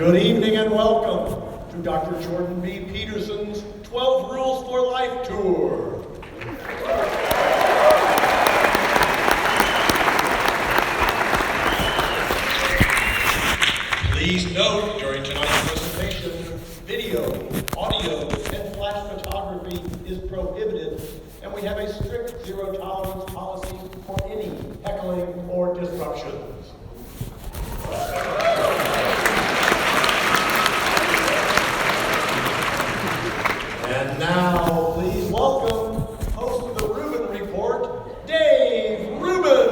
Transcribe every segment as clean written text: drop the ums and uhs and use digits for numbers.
Good evening and welcome to Dr. Jordan B. Peterson's 12 Rules for Life Tour. Please note, during tonight's presentation, video, audio, and flash photography is prohibited, and we have a strict zero-tolerance policy for any heckling or disruptions. And now, please welcome host of the Rubin Report, Dave Rubin.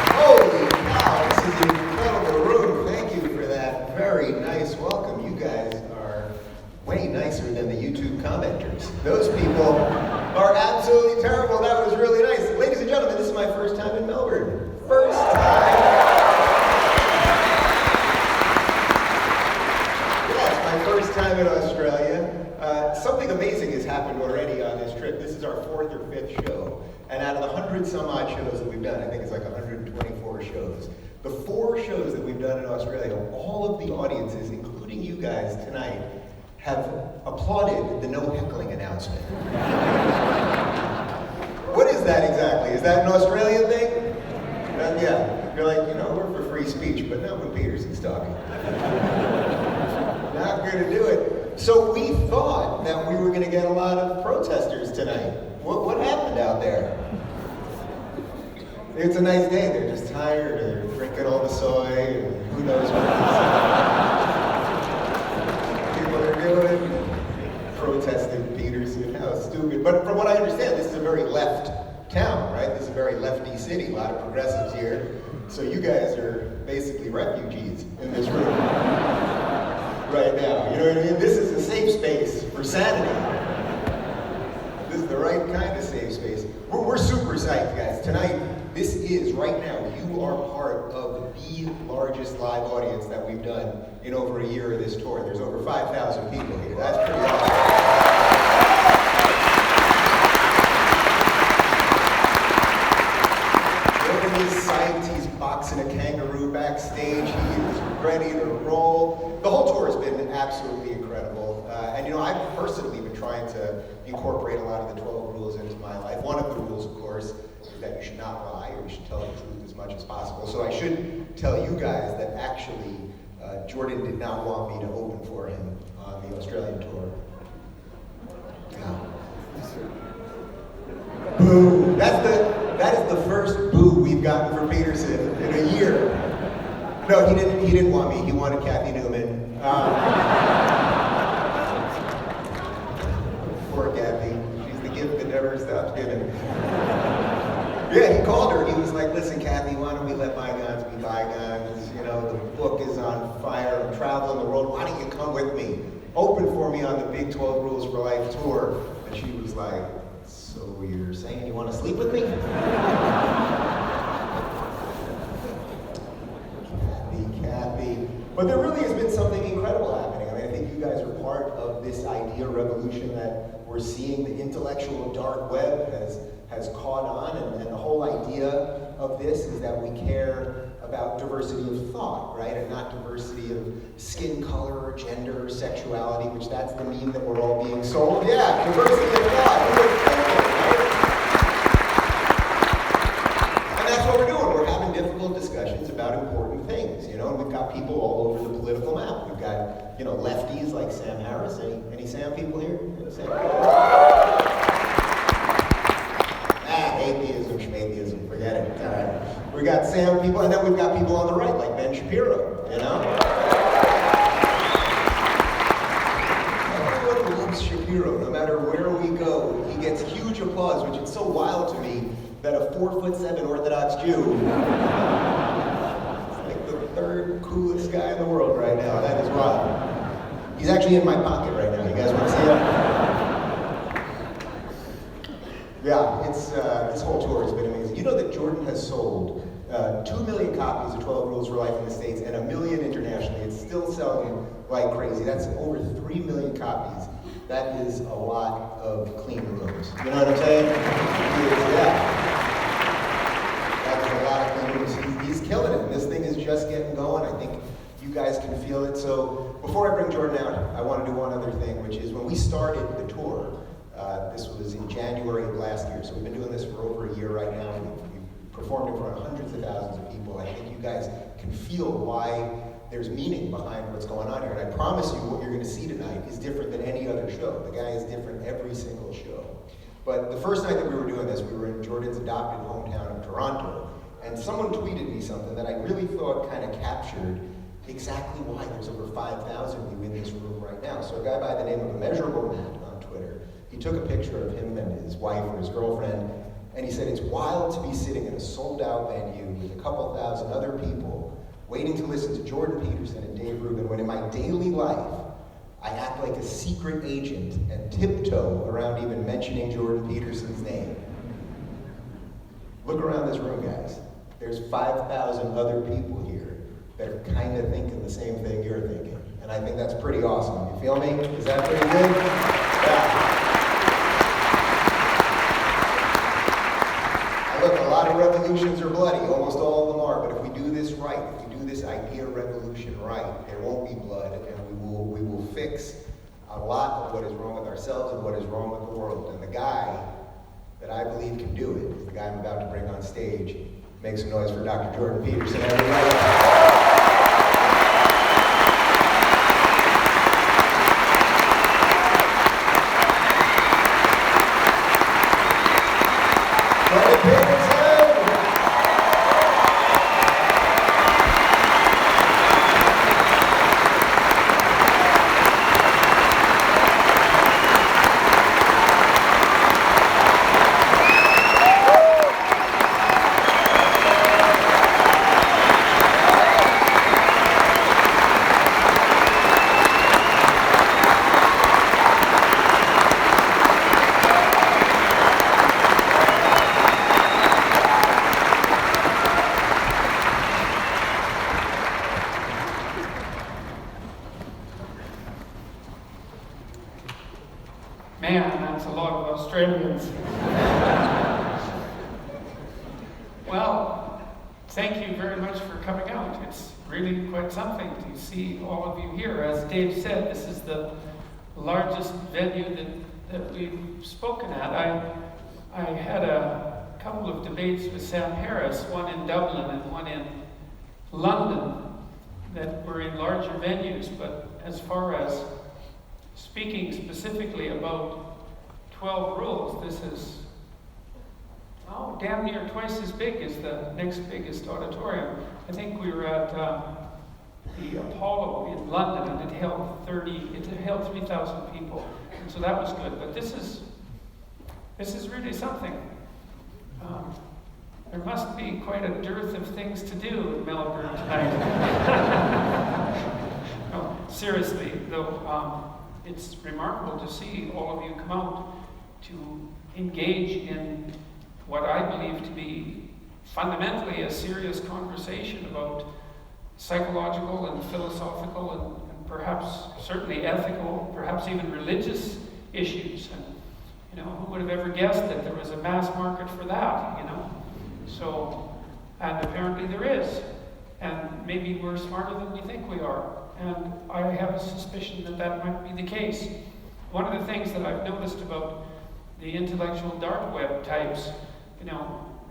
Holy cow, this is an incredible room. Thank you for that very nice welcome. You guys are way nicer than the YouTube commenters. Those people are absolutely terrible. That was really nice. Ladies and gentlemen, this is my first time in Melbourne. First time. Yeah, it's my first time in Australia. Something amazing has happened already on this trip. This is our 4th or 5th show. And out of the 100 some odd shows that we've done, I think it's like 124 shows. The 4 shows that we've done in Australia, all of the audiences, including you guys tonight, have applauded the no heckling announcement. What is that exactly? Is that an Australian thing? Yeah, you're like, we're for free speech, but not when Peterson's talking. Not going to do it. So we thought that we were going to get a lot of protesters tonight. What happened out there? It's a nice day. They're just tired, or they're drinking all the soy, and who knows what people are doing. Protesting Peterson, how stupid. But from what I understand, this is a very left town, right? This is a very lefty city, a lot of progressives here. So you guys are basically refugees in this room right now. You know what I mean? This is a safe space for sanity. This is the right kind of safe space. We're super psyched, guys. Tonight, this is, right now, you are part of the largest live audience that we've done in over a year of this tour. There's over 5,000 people here. That's pretty awesome. He's psyched, he's boxing a kangaroo backstage, he is ready to roll. The whole tour has been absolutely incredible. And I've personally been trying to incorporate a lot of the 12 rules into my life. One of the rules, of course, is that you should not lie, or you should tell the truth as much as possible. So I should tell you guys that actually Jordan did not want me to open for him on the Australian tour. Yeah. Boo! That is the first boo we've gotten from Peterson in a year. No, he didn't want me. He wanted Kathy Newman. Poor Kathy. She's the gift that never stops giving. Yeah, he called her. He was like, "Listen, Kathy, why don't we let bygones be bygones? The book is on fire. I'm traveling the world. Why don't you come with me? Open for me on the big 12 Rules for Life tour." And she was like, "So you're saying you want to sleep with me?" Kathy. But there really has been something incredible happening. I think you guys are part of this idea revolution that we're seeing. The intellectual dark web has caught on, and the whole idea of this is that we care about diversity of thought, right? And not diversity of skin color or gender or sexuality, which that's the meme that we're all being sold. Yeah, diversity of thought. Who would think it, right? And that's what we're doing. We're having difficult discussions about important things, and we've got people all over the political map. We've got, lefties like Sam Harris. Any Sam people here? Sam? Atheism, schmatheism, forget it. All right. We got Sam people, and then we've got people on the right, like Ben Shapiro, Everyone loves Shapiro, no matter where we go. He gets huge applause, which is so wild to me that a 4'7" Orthodox Jew is like the 3rd coolest guy in the world right now. That is wild. He's actually in my pocket right now. You guys want to see him? Yeah, this whole tour has been amazing. You know that Jordan has sold 2 million copies of 12 Rules for Life in the States and 1 million internationally. It's still selling like crazy. That's over 3 million copies that is a lot of clean rooms. You know what I'm saying? Yeah. That is a lot of clean rooms. He's killing it. This thing is just getting going. I think you guys can feel it. So before I bring Jordan out, I want to do one other thing, which is when we started the tour, this was in January of last year, so we've been doing this for over a year right now. We've performed in front of hundreds of thousands of people. I think you guys can feel why there's meaning behind what's going on here. And I promise you what you're going to see tonight is different than any other show. The guy is different every single show. But the first night that we were doing this, we were in Jordan's adopted hometown of Toronto, and someone tweeted me something that I really thought kind of captured exactly why there's over 5,000 of you in this room right now. So a guy by the name of Immeasurable Matt on Twitter, he took a picture of him and his wife or his girlfriend, and he said, it's wild to be sitting in a sold-out venue with a couple thousand other people waiting to listen to Jordan Peterson and Dave Rubin when in my daily life, I act like a secret agent and tiptoe around even mentioning Jordan Peterson's name. Look around this room, guys. There's 5,000 other people here that are kind of thinking the same thing you're thinking. And I think that's pretty awesome. You feel me? Is that pretty good? Yeah. Look, a lot of revolutions are bloody. Almost all of them are. But if we do this right, if we do this idea revolution right, there won't be blood, and we will fix a lot of what is wrong with ourselves and what is wrong with the world. And the guy that I believe can do it is the guy I'm about to bring on stage. Make some noise for Dr. Jordan Peterson, everybody. Man, that's a lot of Australians. Well, thank you very much for coming out. It's really quite something to see all of you here. As Dave said, this is the largest venue that we've spoken at. I had a couple of debates with Sam Harris, one in Dublin and one in London, that were in larger venues, but as far as speaking specifically about 12 rules, this is damn near twice as big as the next biggest auditorium. I think we were at the Apollo in London, and it held 3,000 people, and so that was good. But this is really something. There must be quite a dearth of things to do in Melbourne tonight. No, seriously, though. It's remarkable to see all of you come out to engage in what I believe to be fundamentally a serious conversation about psychological and philosophical and perhaps certainly ethical, perhaps even religious issues. And who would have ever guessed that there was a mass market for that, So, and apparently there is. And maybe we're smarter than we think we are. And I have a suspicion that might be the case. One of the things that I've noticed about the intellectual dark web types,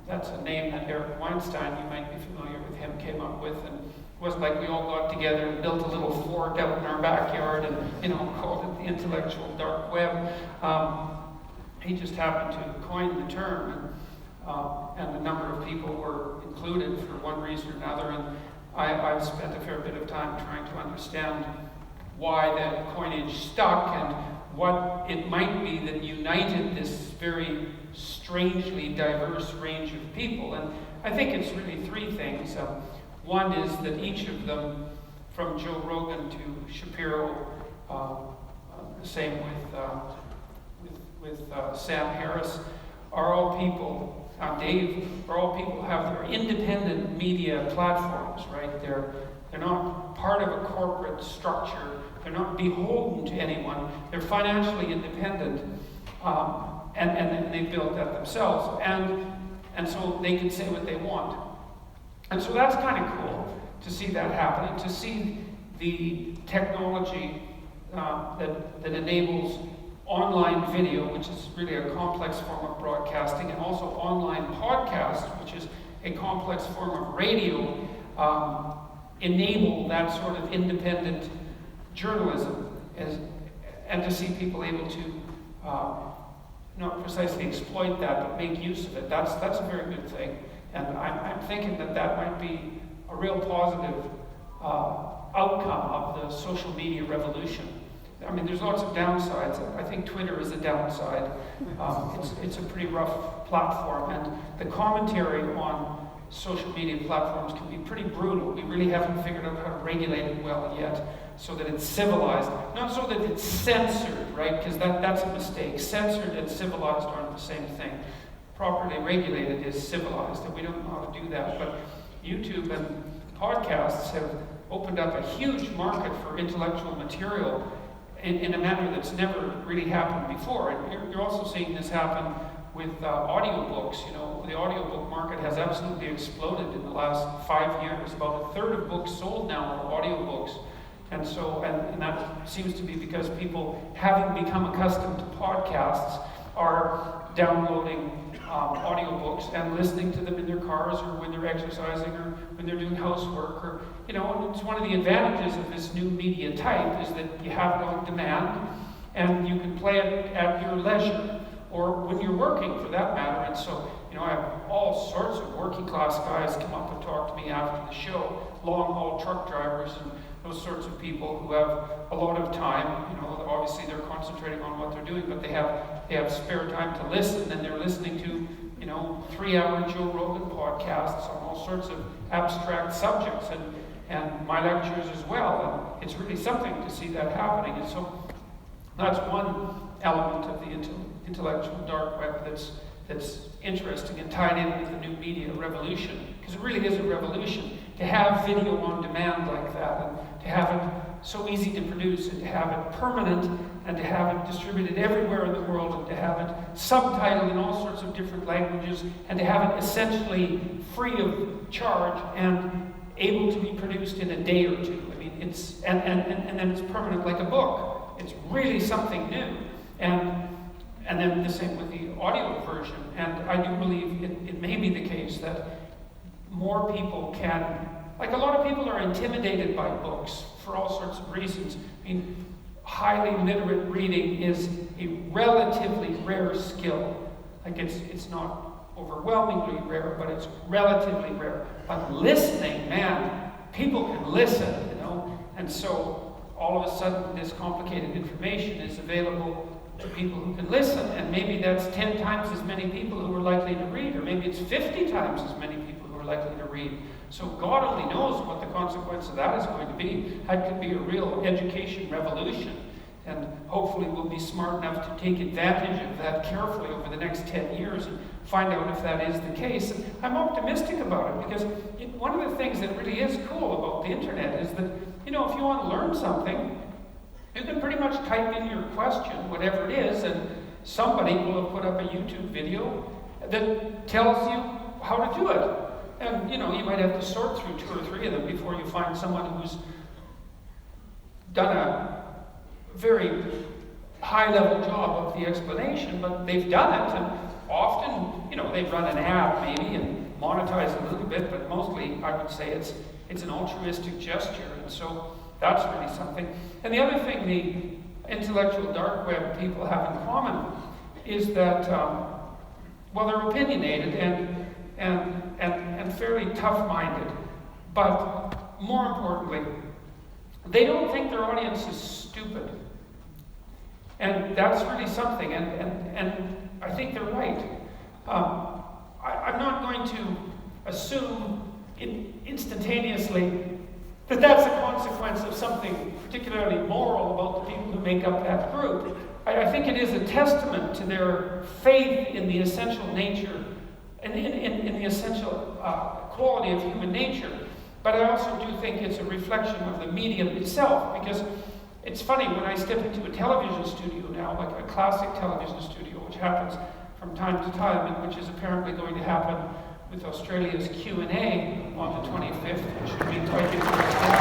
that's a name that Eric Weinstein, you might be familiar with him, came up with. And it wasn't like we all got together and built a little fort out in our backyard and, called it the intellectual dark web. He just happened to coin the term, and a number of people were included for one reason or another. And I've spent a fair bit of time trying to understand why that coinage stuck and what it might be that united this very strangely diverse range of people. And I think it's really three things. One is that each of them, from Joe Rogan to Shapiro, the same with Sam Harris, are all people. Dave, are all people who have their independent media platforms, right? They're not part of a corporate structure. They're not beholden to anyone. They're financially independent, and they built that themselves. And so they can say what they want. And so that's kind of cool to see that happen, and to see the technology that enables online video, which is really a complex form of broadcasting, and also online podcast, which is a complex form of radio, enable that sort of independent journalism, and to see people able to not precisely exploit that, but make use of it. That's a very good thing. And I'm thinking that might be a real positive outcome of the social media revolution. I mean, there's lots of downsides. I think Twitter is a downside. It's a pretty rough platform, and the commentary on social media platforms can be pretty brutal. We really haven't figured out how to regulate it well yet, so that it's civilized. Not so that it's censored, right? Because that's a mistake. Censored and civilized aren't the same thing. Properly regulated is civilized, and we don't know how to do that. But YouTube and podcasts have opened up a huge market for intellectual material in a manner that's never really happened before. And you're also seeing this happen with audiobooks. You know, the audiobook market has absolutely exploded in the last 5 years. About a third of books sold now are audiobooks. And so, and that seems to be because people, having become accustomed to podcasts, are downloading audiobooks and listening to them in their cars, or when they're exercising, or when they're doing housework, or, you know, and it's one of the advantages of this new media type is that you have it on demand, and you can play it at your leisure, or when you're working, for that matter. And so, you know, I have all sorts of working class guys come up and talk to me after the show, long haul truck drivers and those sorts of people who have a lot of time. You know, obviously they're concentrating on what they're doing, but they have spare time to listen, and they're listening to, you know, 3-hour Joe Rogan podcasts on all sorts of abstract subjects, and my lectures as well. And it's really something to see that happening. And so that's one element of the intellectual dark web that's interesting and tied in with the new media revolution, because it really is a revolution to have video on demand like that, and to have it so easy to produce, and to have it permanent, and to have it distributed everywhere in the world, and to have it subtitled in all sorts of different languages, and to have it essentially free of charge and able to be produced in a day or two. I mean, it's and then it's permanent like a book. It's really something new. And then the same with the audio version. And I do believe it may be the case that more people can, like, a lot of people are intimidated by books for all sorts of reasons. I mean, highly literate reading is a relatively rare skill. Like, it's not overwhelmingly rare, but it's relatively rare. But listening, man, people can listen, you know. And so all of a sudden this complicated information is available to people who can listen, and maybe that's 10 times as many people who are likely to read, or maybe it's 50 times as many people who are likely to read. So God only knows what the consequence of that is going to be. That could be a real education revolution, and hopefully we'll be smart enough to take advantage of that carefully over the next 10 years and find out if that is the case. And I'm optimistic about it, because one of the things that really is cool about the internet is that, you know, if you want to learn something, you can pretty much type in your question, whatever it is, and somebody will have put up a YouTube video that tells you how to do it. And, you know, you might have to sort through 2 or 3 of them before you find someone who's done a very high-level job of the explanation, but they've done it, and often, you know, they've run an ad maybe and monetize a little bit, but mostly I would say it's an altruistic gesture, and so that's really something. And the other thing the intellectual dark web people have in common is that, well, they're opinionated and fairly tough-minded, but more importantly, they don't think their audience is stupid. And that's really something, and I think they're right. I'm not going to assume instantaneously that that's a consequence of something particularly moral about the people who make up that group. I think it is a testament to their faith in the essential nature and in the essential quality of human nature But I also do think it's a reflection of the medium itself, because it's funny, when I step into a television studio now, like a classic television studio, which happens from time to time, and which is apparently going to happen with Australia's Q&A on the 25th, which should be quite interesting.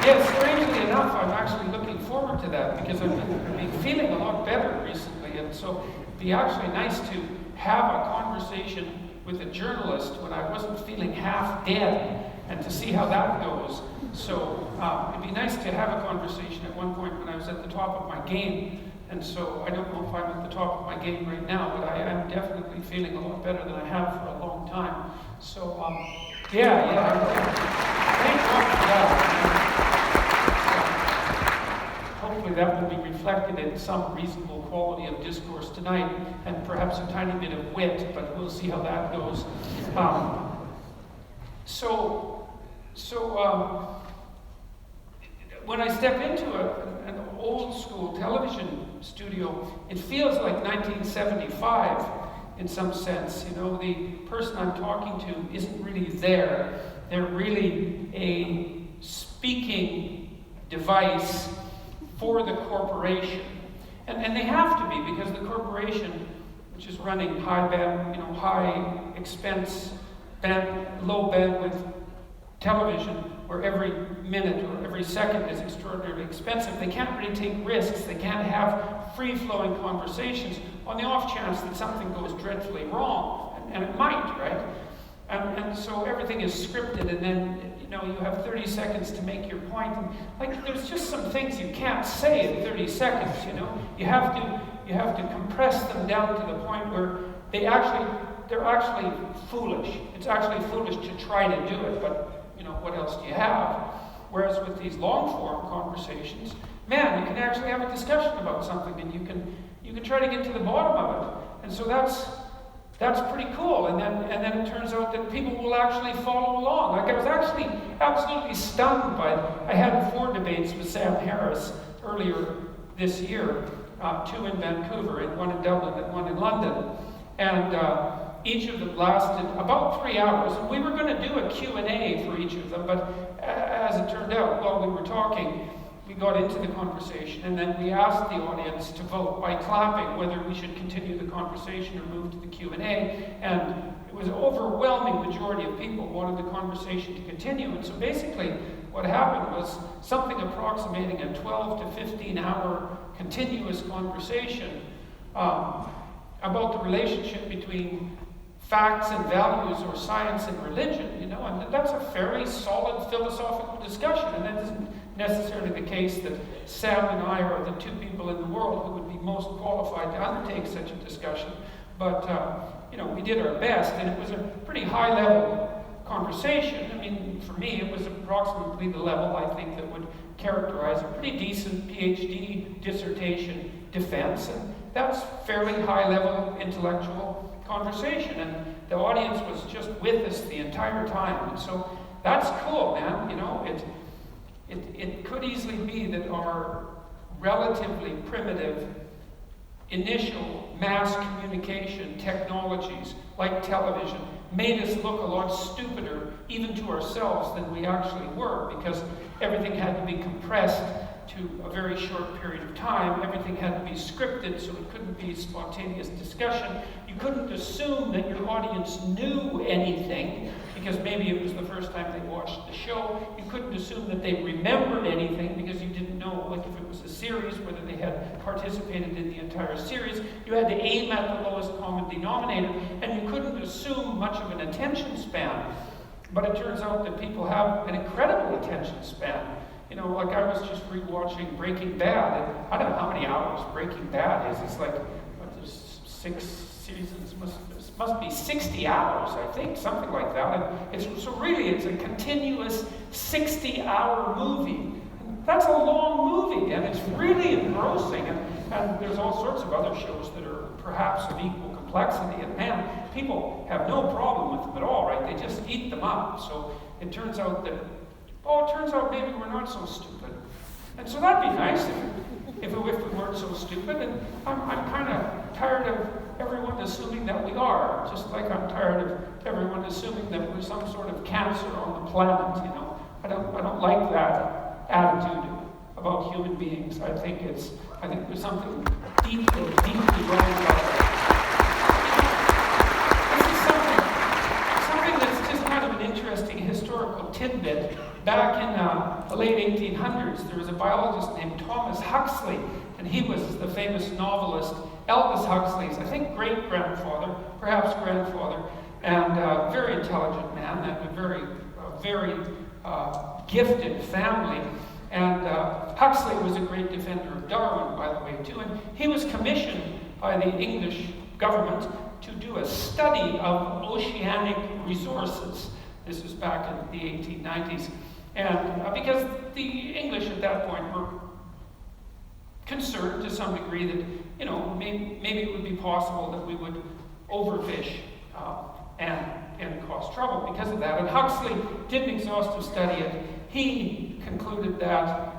Yes, strangely enough, I'm actually looking forward to that, because I've been feeling a lot better recently, and so it'd be actually nice to have a conversation with a journalist when I wasn't feeling half dead, and to see how that goes. So it'd be nice to have a conversation at one point when I was at the top of my game, and so I don't know if I'm at the top of my game right now, but I am definitely feeling a lot better than I have for a long time. So thank God for that. Hopefully that will be reflected in some reasonable quality of discourse tonight, and perhaps a tiny bit of wit, but we'll see how that goes. When I step into an old school television studio, it feels like 1975 in some sense. You know, the person I'm talking to isn't really there. They're really a speaking device for the corporation. And they have to be, because the corporation, which is running high expense, low bandwidth television, where every minute or every second is extraordinarily expensive, they can't really take risks. They can't have free-flowing conversations on the off chance that something goes dreadfully wrong, and it might, right? And so everything is scripted, and then you have 30 seconds to make your point. And there's just some things you can't say in 30 seconds. You have to compress them down to the point where they're actually foolish. It's actually foolish to try to do it, but what else do you have? Whereas with these long-form conversations, man, you can actually have a discussion about something, and you can try to get to the bottom of it. And so that's pretty cool. And then it turns out that people will actually follow along. Like, I was actually absolutely stunned I had 4 debates with Sam Harris earlier this year, 2 in Vancouver, and 1 in Dublin, and 1 in London. And each of them lasted about 3 hours, and we were going to do a Q&A for each of them, but as it turned out, while we were talking, we got into the conversation, and then we asked the audience to vote by clapping whether we should continue the conversation or move to the Q&A, and it was an overwhelming majority of people wanted the conversation to continue. And so basically what happened was something approximating a 12 to 15 hour continuous conversation about the relationship between facts and values, or science and religion, and that's a fairly solid philosophical discussion. And that isn't necessarily the case that Sam and I are the 2 people in the world who would be most qualified to undertake such a discussion. But we did our best, and it was a pretty high-level conversation. I mean, for me, it was approximately the level I think that would characterize a pretty decent PhD dissertation defense, and that's fairly high-level intellectual conversation, and the audience was just with us the entire time. And so that's cool, man. It could easily be that our relatively primitive initial mass communication technologies, like television, made us look a lot stupider, even to ourselves, than we actually were, because everything had to be compressed to a very short period of time. Everything had to be scripted, so it couldn't be spontaneous discussion. You couldn't assume that your audience knew anything, because maybe it was the first time they watched the show. You couldn't assume that they remembered anything, because you didn't know, like if it was a series, whether they had participated in the entire series. You had to aim at the lowest common denominator, and you couldn't assume much of an attention span. But it turns out that people have an incredible attention span. Like I was just rewatching Breaking Bad, and I don't know how many hours Breaking Bad is. It's like, there's 6 seasons, must be 60 hours, I think, something like that. And it's a continuous 60-hour movie. And that's a long movie, and it's really engrossing. And there's all sorts of other shows that are perhaps of equal complexity, and man, people have no problem with them at all, right? They just eat them up. So it turns out maybe we're not so stupid. And so that'd be nice if we weren't so stupid. And I'm kind of tired of everyone assuming that we are, just like I'm tired of everyone assuming that we're some sort of cancer on the planet, you know. I don't like that attitude about human beings. I think there's something deeply wrong about it. Something that's just kind of an interesting historical tidbit. Back in the late 1800s, there was a biologist named Thomas Huxley, and he was the famous novelist Aldous Huxley's, I think, great-grandfather, perhaps grandfather, and a very intelligent man and a very gifted family. And Huxley was a great defender of Darwin, by the way, too, and he was commissioned by the English government to do a study of oceanic resources. This was back in the 1890s. And because the English at that point were concerned to some degree that, you know, maybe it would be possible that we would overfish and cause trouble because of that. And Huxley did an exhaustive study, and he concluded that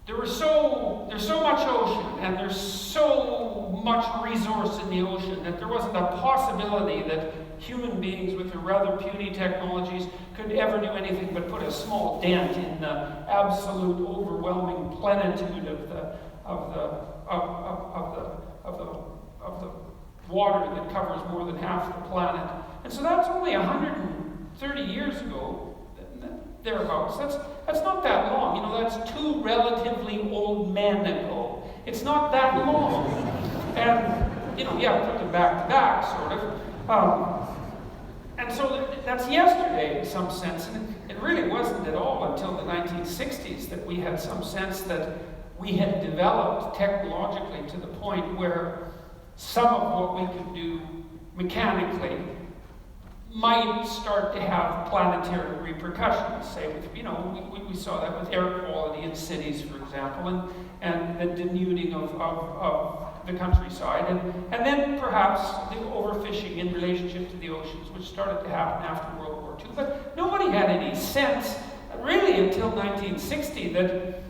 there's so much ocean and there's so much resource in the ocean that there wasn't a possibility that human beings with their rather puny technologies could ever do anything but put a small dent in the absolute overwhelming plenitude of the water that covers more than half the planet. And so that's only 130 years ago, thereabouts. That's not that long. You know, that's 2 relatively old men ago. It's not that long. And, you know, yeah, put them back to back, sort of. And so that's yesterday in some sense. And it really wasn't at all until the 1960s that we had some sense that we had developed technologically to the point where some of what we could do mechanically might start to have planetary repercussions. Say, with, you know, we saw that with air quality in cities, for example, and the denuding of the countryside, and then perhaps the overfishing in relationship to the oceans, which started to happen after World War II. But nobody had any sense, really until 1960, that,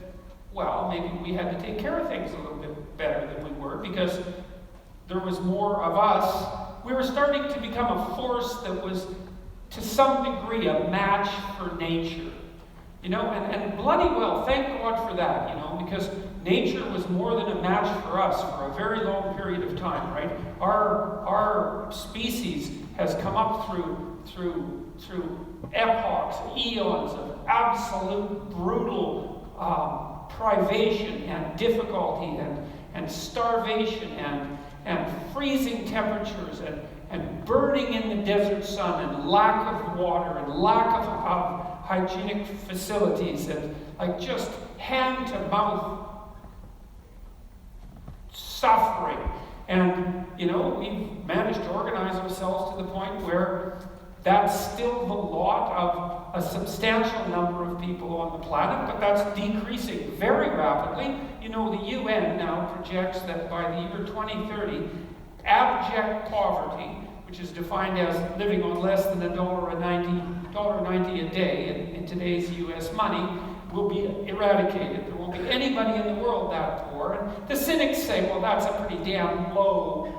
well, maybe we had to take care of things a little bit better than we were, because there was more of us. We were starting to become a force that was, to some degree, a match for nature. You know, and bloody well, thank God for that, you know, because nature was more than a match for us for a very long period of time, right? Our species has come up through epochs, eons of absolute brutal privation and difficulty and starvation and freezing temperatures and burning in the desert sun and lack of water and lack of hygienic facilities and like just hand-to-mouth suffering. And, you know, we've managed to organize ourselves to the point where that's still the lot of a substantial number of people on the planet, but that's decreasing very rapidly. You know, the UN now projects that by the year 2030, abject poverty, which is defined as living on less than $1.90 a day in today's US money, will be eradicated. There won't be anybody in the world that poor. And the cynics say, well, that's a pretty damn low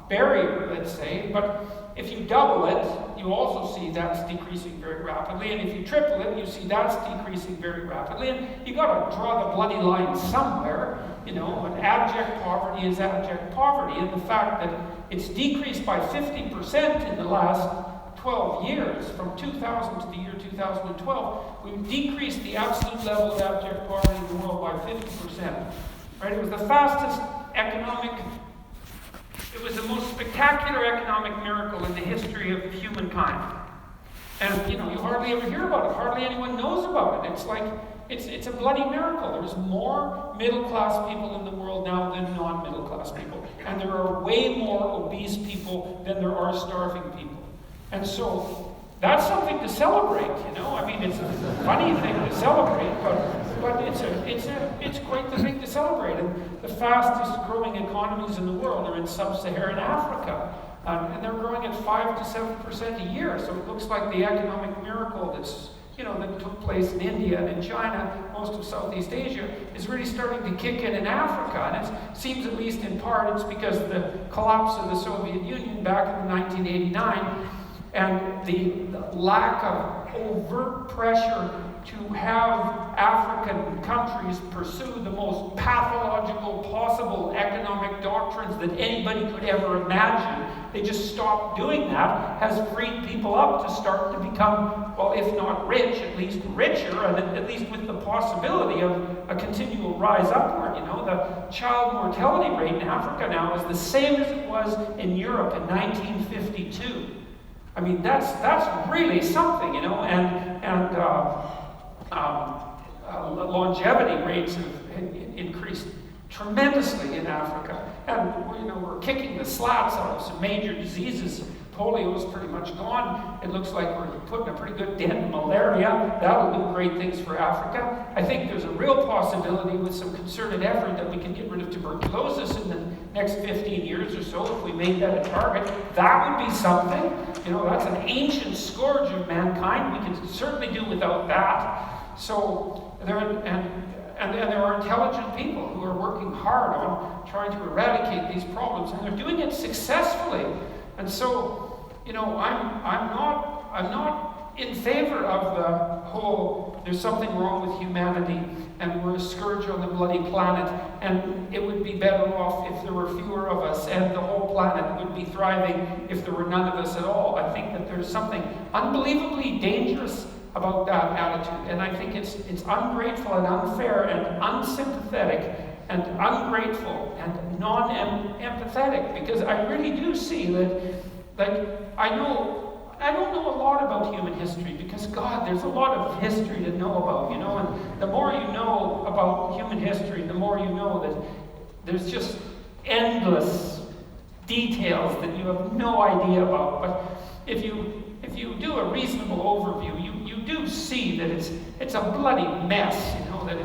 barrier, let's say, but if you double it, you also see that's decreasing very rapidly, and if you triple it, you see that's decreasing very rapidly, and you got to draw the bloody line somewhere. You know, and abject poverty is abject poverty, and the fact that it's decreased by 50% in the last 12 years, from 2000 to the year 2012, we've decreased the absolute level of abject poverty in the world by 50%. Right? It was the fastest it was the most spectacular economic miracle in the history of humankind. And, you know, you hardly ever hear about it. Hardly anyone knows about it. It's like, it's a bloody miracle. There's more middle-class people in the world now than non-middle-class people. And there are way more obese people than there are starving people. And so, that's something to celebrate, you know? I mean, it's a funny thing to celebrate, but it's quite the thing to celebrate. And the fastest growing economies in the world are in sub-Saharan Africa. And they're growing at 5 to 7% a year. So it looks like the economic miracle that's, that took place in India and in China, most of Southeast Asia, is really starting to kick in Africa. And it seems, at least in part, it's because of the collapse of the Soviet Union back in 1989 and the lack of overt pressure to have African countries pursue the most pathological possible economic doctrines that anybody could ever imagine. They just stopped doing that, has freed people up to start to become, well, if not rich, at least richer, and at least with the possibility of a continual rise upward. The child mortality rate in Africa now is the same as it was in Europe in 1952. I mean, that's really something, and longevity rates have increased tremendously in Africa. And we're kicking the slats out of some major diseases. Polio is pretty much gone. It looks like we're putting a pretty good dent in malaria. That'll do great things for Africa. I think there's a real possibility with some concerted effort that we can get rid of tuberculosis in the next 15 years or so if we made that a target. That would be something. That's an ancient scourge of mankind. We can certainly do without that. So there are intelligent people who are working hard on trying to eradicate these problems, and they're doing it successfully. And so, I'm not in favor of the whole there's something wrong with humanity and we're a scourge on the bloody planet and it would be better off if there were fewer of us and the whole planet would be thriving if there were none of us at all. I think that there's something unbelievably dangerous about that attitude, and I think it's ungrateful and unfair and unsympathetic and ungrateful and non-empathetic, because I really do see that, I don't know a lot about human history because, God, there's a lot of history to know about, and the more you know about human history, the more you know that there's just endless details that you have no idea about. But if you do a reasonable overview, you do see that it's a bloody mess, that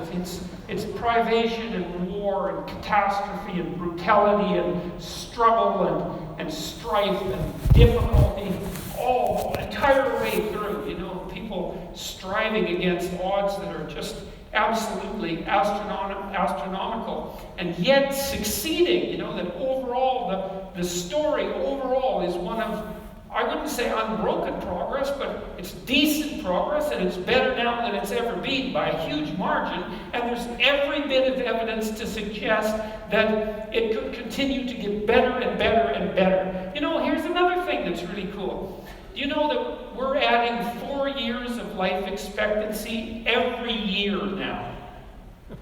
it's privation and war and catastrophe and brutality and struggle and strife and difficulty all entire way through, people striving against odds that are just absolutely astronomical, and yet succeeding, that overall, the story overall is one of, I wouldn't say unbroken progress, but it's decent progress, and it's better now than it's ever been by a huge margin, and there's every bit of evidence to suggest that it could continue to get better and better and better. Here's another thing that's really cool. Do you know that we're adding 4 years of life expectancy every year now?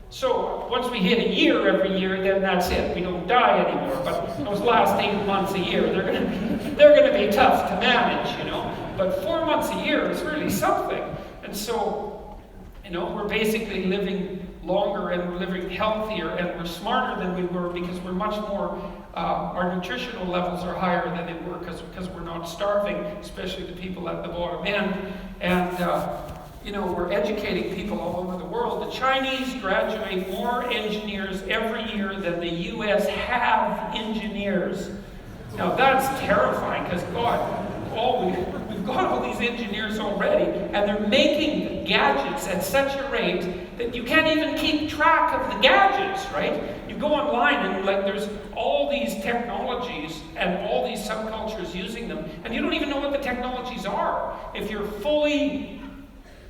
So once we hit a year every year, then that's it. We don't die anymore. But those last 8 months a year, they're gonna be tough to manage, But 4 months a year is really something. And so, we're basically living longer and we're living healthier and we're smarter than we were because we're much more, our nutritional levels are higher than they were because we're not starving, especially the people at the bottom end. And, we're educating people all over the world. The Chinese graduate more engineers every year than the U.S. have engineers. Now that's terrifying because, God, we've got all these engineers already, and they're making gadgets at such a rate that you can't even keep track of the gadgets, right? You go online and there's all these technologies and all these subcultures using them, and you don't even know what the technologies are. If you're fully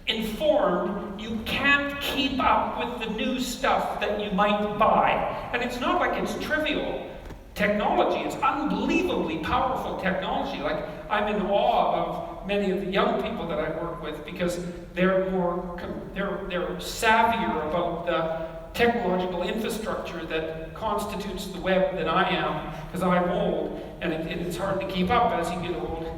informed, you can't keep up with the new stuff that you might buy. And it's not like it's trivial technology. It's unbelievably powerful technology. I'm in awe of many of the young people that I work with because they're savvier about the technological infrastructure that constitutes the web than I am, because I'm old and it's hard to keep up as you get old.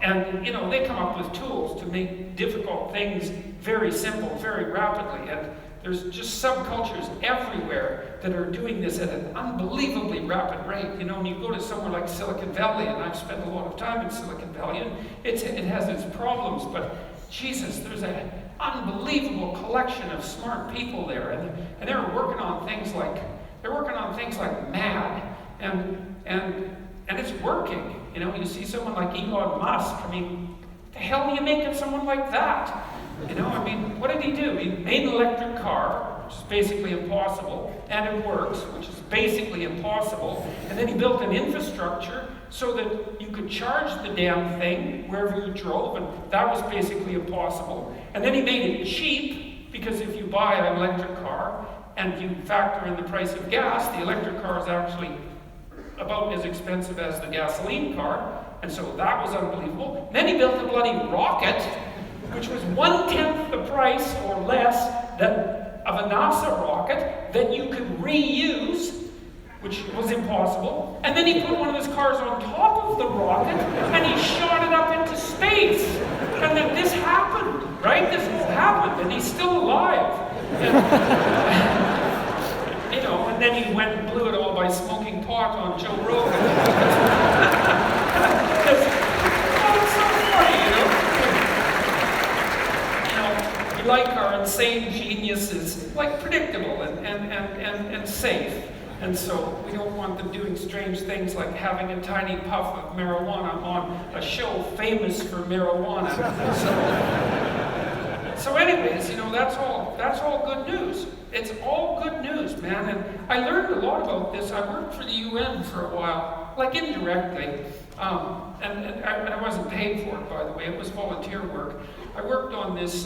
And they come up with tools to make difficult things very simple, very rapidly. And there's just subcultures everywhere that are doing this at an unbelievably rapid rate. When you go to somewhere like Silicon Valley, and I've spent a lot of time in Silicon Valley, and it has its problems, but Jesus, there's an unbelievable collection of smart people there, and they're working on things like mad, and it's working. You see someone like Elon Musk. the hell do you make of someone like that? You know, I mean, what did he do? He made an electric car, which is basically impossible, and it works, which is basically impossible. And then he built an infrastructure so that you could charge the damn thing wherever you drove, and that was basically impossible. And then he made it cheap, because if you buy an electric car and you factor in the price of gas, the electric car is actually about as expensive as the gasoline car, and so that was unbelievable. Then he built a bloody rocket, which was 1/10 the price or less of a NASA rocket that you could reuse, which was impossible. And then he put one of his cars on top of the rocket, and he shot it up into space. And then this happened, right? This all happened, and he's still alive. And, you know, and then he went and blew it all by smoking pot on Joe Rogan. It's so funny, you know? You know, we like our insane geniuses, like predictable and safe. And so we don't want them doing strange things like having a tiny puff of marijuana on a show famous for marijuana. So anyways, you know, that's all good news. It's all good news, man. And I learned a lot about this. I worked for the UN for a while, like indirectly. And I wasn't paid for it, by the way. It was volunteer work. I worked on this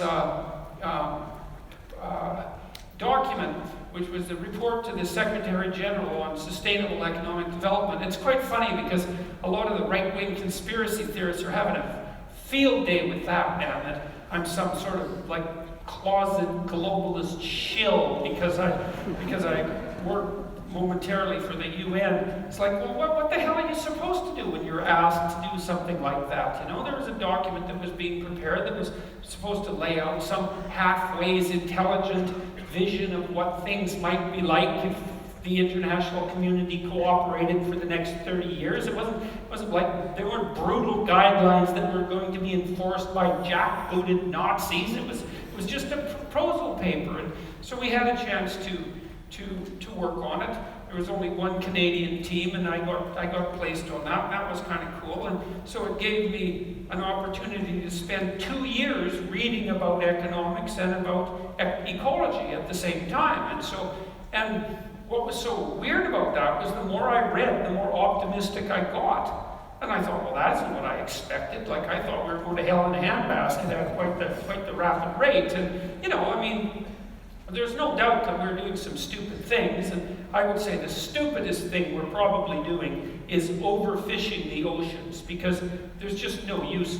document, which was the report to the Secretary General on Sustainable Economic Development. It's quite funny because a lot of the right-wing conspiracy theorists are having a field day with that, man, that I'm some sort of like closet globalist shill because I work momentarily for the UN. It's like, well, what the hell are you supposed to do when you're asked to do something like that? You know, there was a document that was being prepared that was supposed to lay out some halfways intelligent vision of what things might be like if the international community cooperated for the next 30 years. It wasn't like there weren't brutal guidelines that were going to be enforced by jackbooted Nazis. It was just a proposal paper, and so we had a chance to work on it. There was only one Canadian team, and I got placed on that. That was kind of cool, and so it gave me an opportunity to spend 2 years reading about economics and about ecology at the same time. And what was so weird about that was the more I read, the more optimistic I got. And I thought, well, that isn't what I expected. Like, I thought we were going to hell in a handbasket at quite the rapid rate. And, you know, I mean, there's no doubt that we're doing some stupid things, and I would say the stupidest thing we're probably doing is overfishing the oceans, because there's just no use.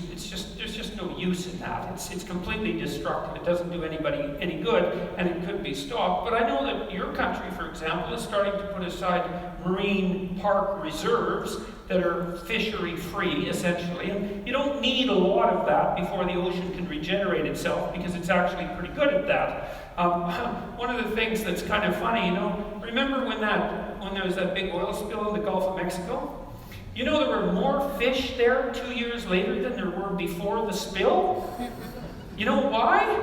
There's just no use in that. It's completely destructive. It doesn't do anybody any good, and it could be stopped. But I know that your country, for example, is starting to put aside marine park reserves that are fishery-free, essentially. And you don't need a lot of that before the ocean can regenerate itself, because it's actually pretty good at that. One of the things that's kind of funny, you know, remember when there was that big oil spill in the Gulf of Mexico? You know, there were more fish there 2 years later than there were before the spill? You know why?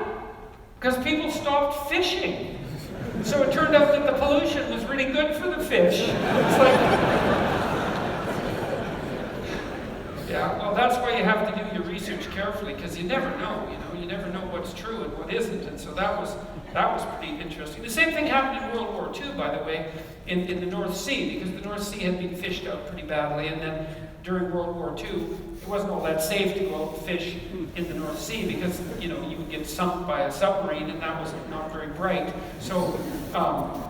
Because people stopped fishing. So it turned out that the pollution was really good for the fish. It's like, yeah, well, that's why you have to do your research carefully, because you never know, you never know what's true and what isn't. And so that was pretty interesting. The same thing happened in World War II, by the way, in the North Sea, because the North Sea had been fished out pretty badly, and then during World War II, it wasn't all that safe to go out and fish in the North Sea, because, you know, you would get sunk by a submarine, and that was not very bright. So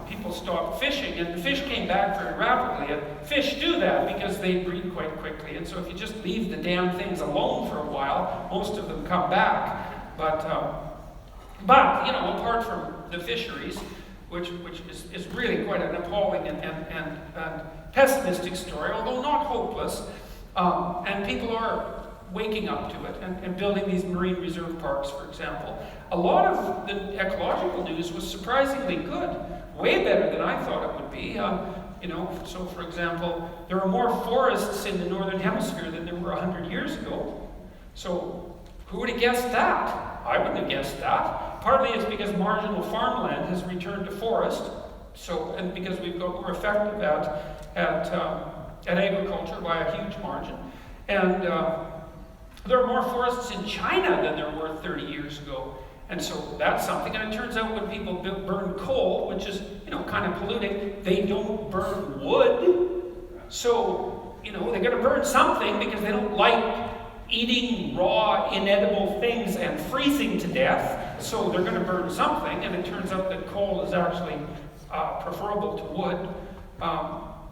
people stopped fishing, and the fish came back very rapidly. And fish do that because they breed quite quickly, and so if you just leave the damn things alone for a while, most of them come back. But you know, apart from the fisheries, which is really quite an appalling and pessimistic story, although not hopeless, and people are waking up to it and building these marine reserve parks, for example. A lot of the ecological news was surprisingly good, way better than I thought it would be. You know, so for example, there are more forests in the Northern Hemisphere than there were 100 years ago. So who would have guessed that? I wouldn't have guessed that. Partly it's because marginal farmland has returned to forest, and because we've got more effective at agriculture by a huge margin. And There are more forests in China than there were 30 years ago. And so that's something. And it turns out when people burn coal, which is, kind of polluting, they don't burn wood. So, they're going to burn something because they don't like eating raw, inedible things and freezing to death. So they're going to burn something. And it turns out that coal is actually preferable to wood.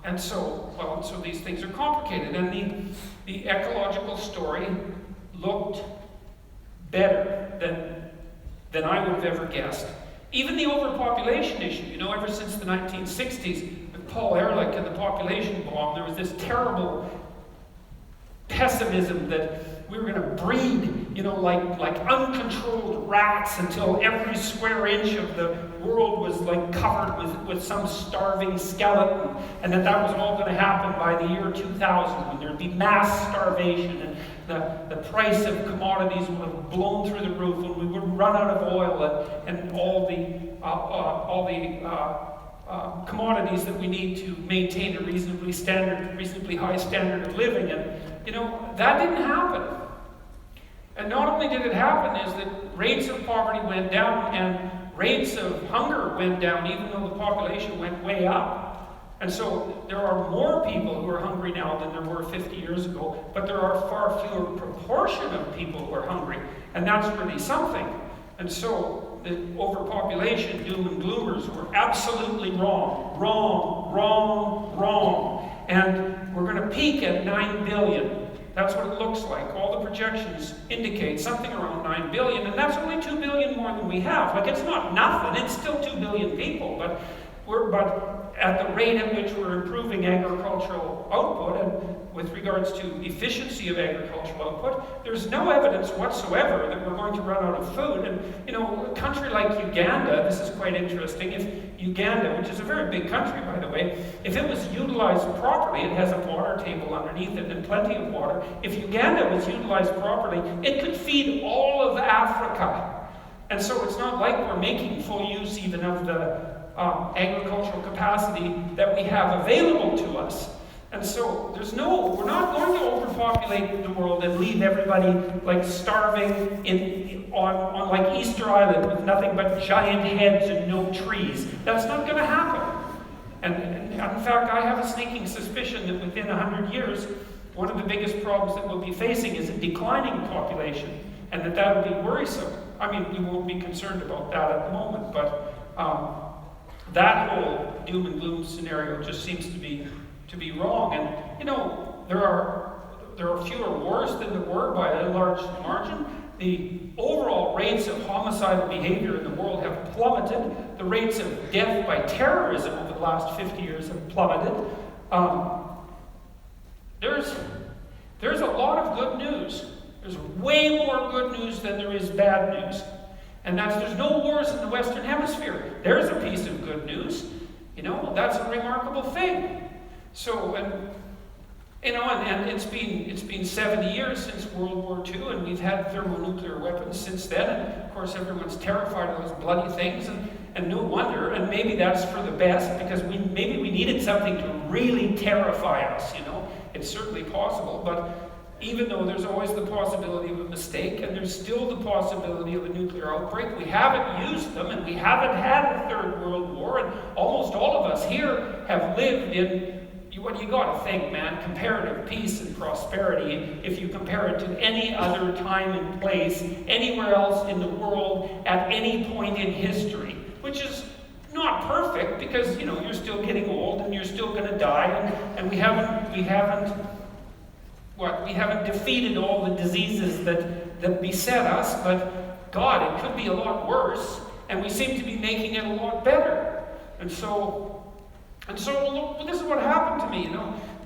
And so these things are complicated. And the ecological story looked better than I would have ever guessed. Even the overpopulation issue, ever since the 1960s, with Paul Ehrlich and the population bomb, there was this terrible pessimism that we were going to breed, like uncontrolled rats until every square inch of the world was like covered with some starving skeleton, and that was all going to happen by the year 2000, when there'd be mass starvation, and the price of commodities would have blown through the roof, and we would run out of oil, and all the commodities that we need to maintain a reasonably high standard of living. And that didn't happen. And not only did it happen, is that rates of poverty went down and rates of hunger went down, even though the population went way up. And so there are more people who are hungry now than there were 50 years ago, but there are far fewer proportion of people who are hungry, and that's really something. And so the overpopulation doom and gloomers were absolutely wrong. And we're going to peak at 9 billion. That's what it looks like. All the projections indicate something around 9 billion, and that's only 2 billion more than we have. Like, it's not nothing, it's still 2 billion people, but at the rate at which we're improving agricultural output, and with regards to efficiency of agricultural output, there's no evidence whatsoever that we're going to run out of food. And, a country like Uganda, this is quite interesting, if Uganda, which is a very big country, by the way, if it was utilized properly, it has a water table underneath it and plenty of water. If Uganda was utilized properly, it could feed all of Africa. And so it's not like we're making full use even of the agricultural capacity that we have available to us. And so we're not going to overpopulate the world and leave everybody like starving on like Easter Island with nothing but giant heads and no trees. That's not going to happen. And in fact, I have a sneaking suspicion that within 100 years, one of the biggest problems that we'll be facing is a declining population, and that will be worrisome. I mean, we won't be concerned about that at the moment, but that whole doom and gloom scenario just seems to be wrong. And there are fewer wars than there were by a large margin. The overall rates of homicidal behavior in the world have plummeted. The rates of death by terrorism over the last 50 years have plummeted. There's a lot of good news. There's way more good news than there is bad news. And there's no wars in the Western Hemisphere. There's a piece of good news. That's a remarkable thing. So, and it's been 70 years since World War II, and we've had thermonuclear weapons since then. And of course, everyone's terrified of those bloody things, and no wonder. And maybe that's for the best, because maybe we needed something to really terrify us. It's certainly possible, but even though there's always the possibility of a mistake, and there's still the possibility of a nuclear outbreak, we haven't used them, and we haven't had a third world war, and almost all of us here have lived in, what you got to think, man, comparative peace and prosperity if you compare it to any other time and place anywhere else in the world at any point in history, which is not perfect, because you're still getting old and you're still going to die, and we haven't defeated all the diseases that beset us, but God, it could be a lot worse, and we seem to be making it a lot better. And so look, this is what happened to me.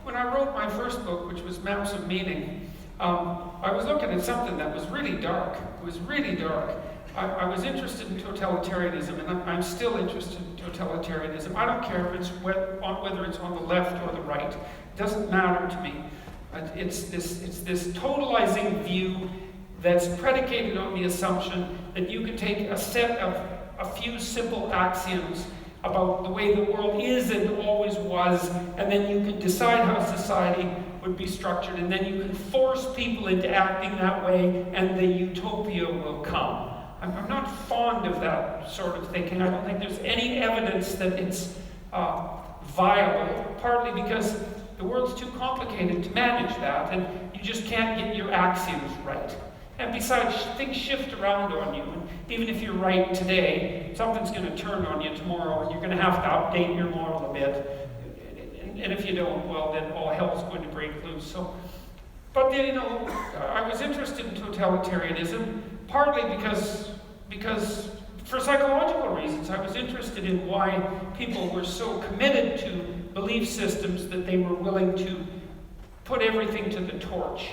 When I wrote my first book, which was Maps of Meaning, I was looking at something that was really dark. It was really dark. I was interested in totalitarianism, and I'm still interested in totalitarianism. I don't care if whether it's on the left or the right. It doesn't matter to me. It's this totalizing view that's predicated on the assumption that you can take a set of a few simple axioms about the way the world is and always was, and then you can decide how society would be structured, and then you can force people into acting that way, and the utopia will come. I'm not fond of that sort of thinking. I don't think there's any evidence that it's viable, partly because the world's too complicated to manage that, and you just can't get your axioms right. And besides, things shift around on you, and even if you're right today, something's going to turn on you tomorrow, and you're going to have to update your model a bit. And if you don't, well, then all hell's going to break loose. So, but you know, I was interested in totalitarianism partly because for psychological reasons. I was interested in why people were so committed to belief systems that they were willing to put everything to the torch,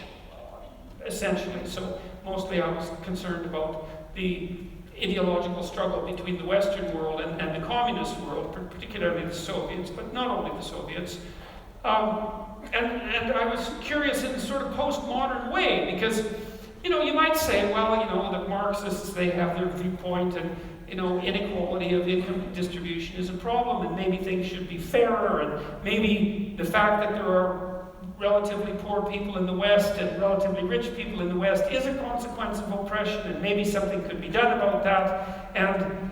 essentially. So mostly I was concerned about the ideological struggle between the Western world and the communist world, particularly the Soviets, but not only the Soviets. And I was curious in a sort of postmodern way, because, you know, you might say, well, you know, the Marxists, they have their viewpoint, and, you know, inequality of income distribution is a problem, and maybe things should be fairer, and maybe the fact that there are relatively poor people in the West and relatively rich people in the West is a consequence of oppression, and maybe something could be done about that. And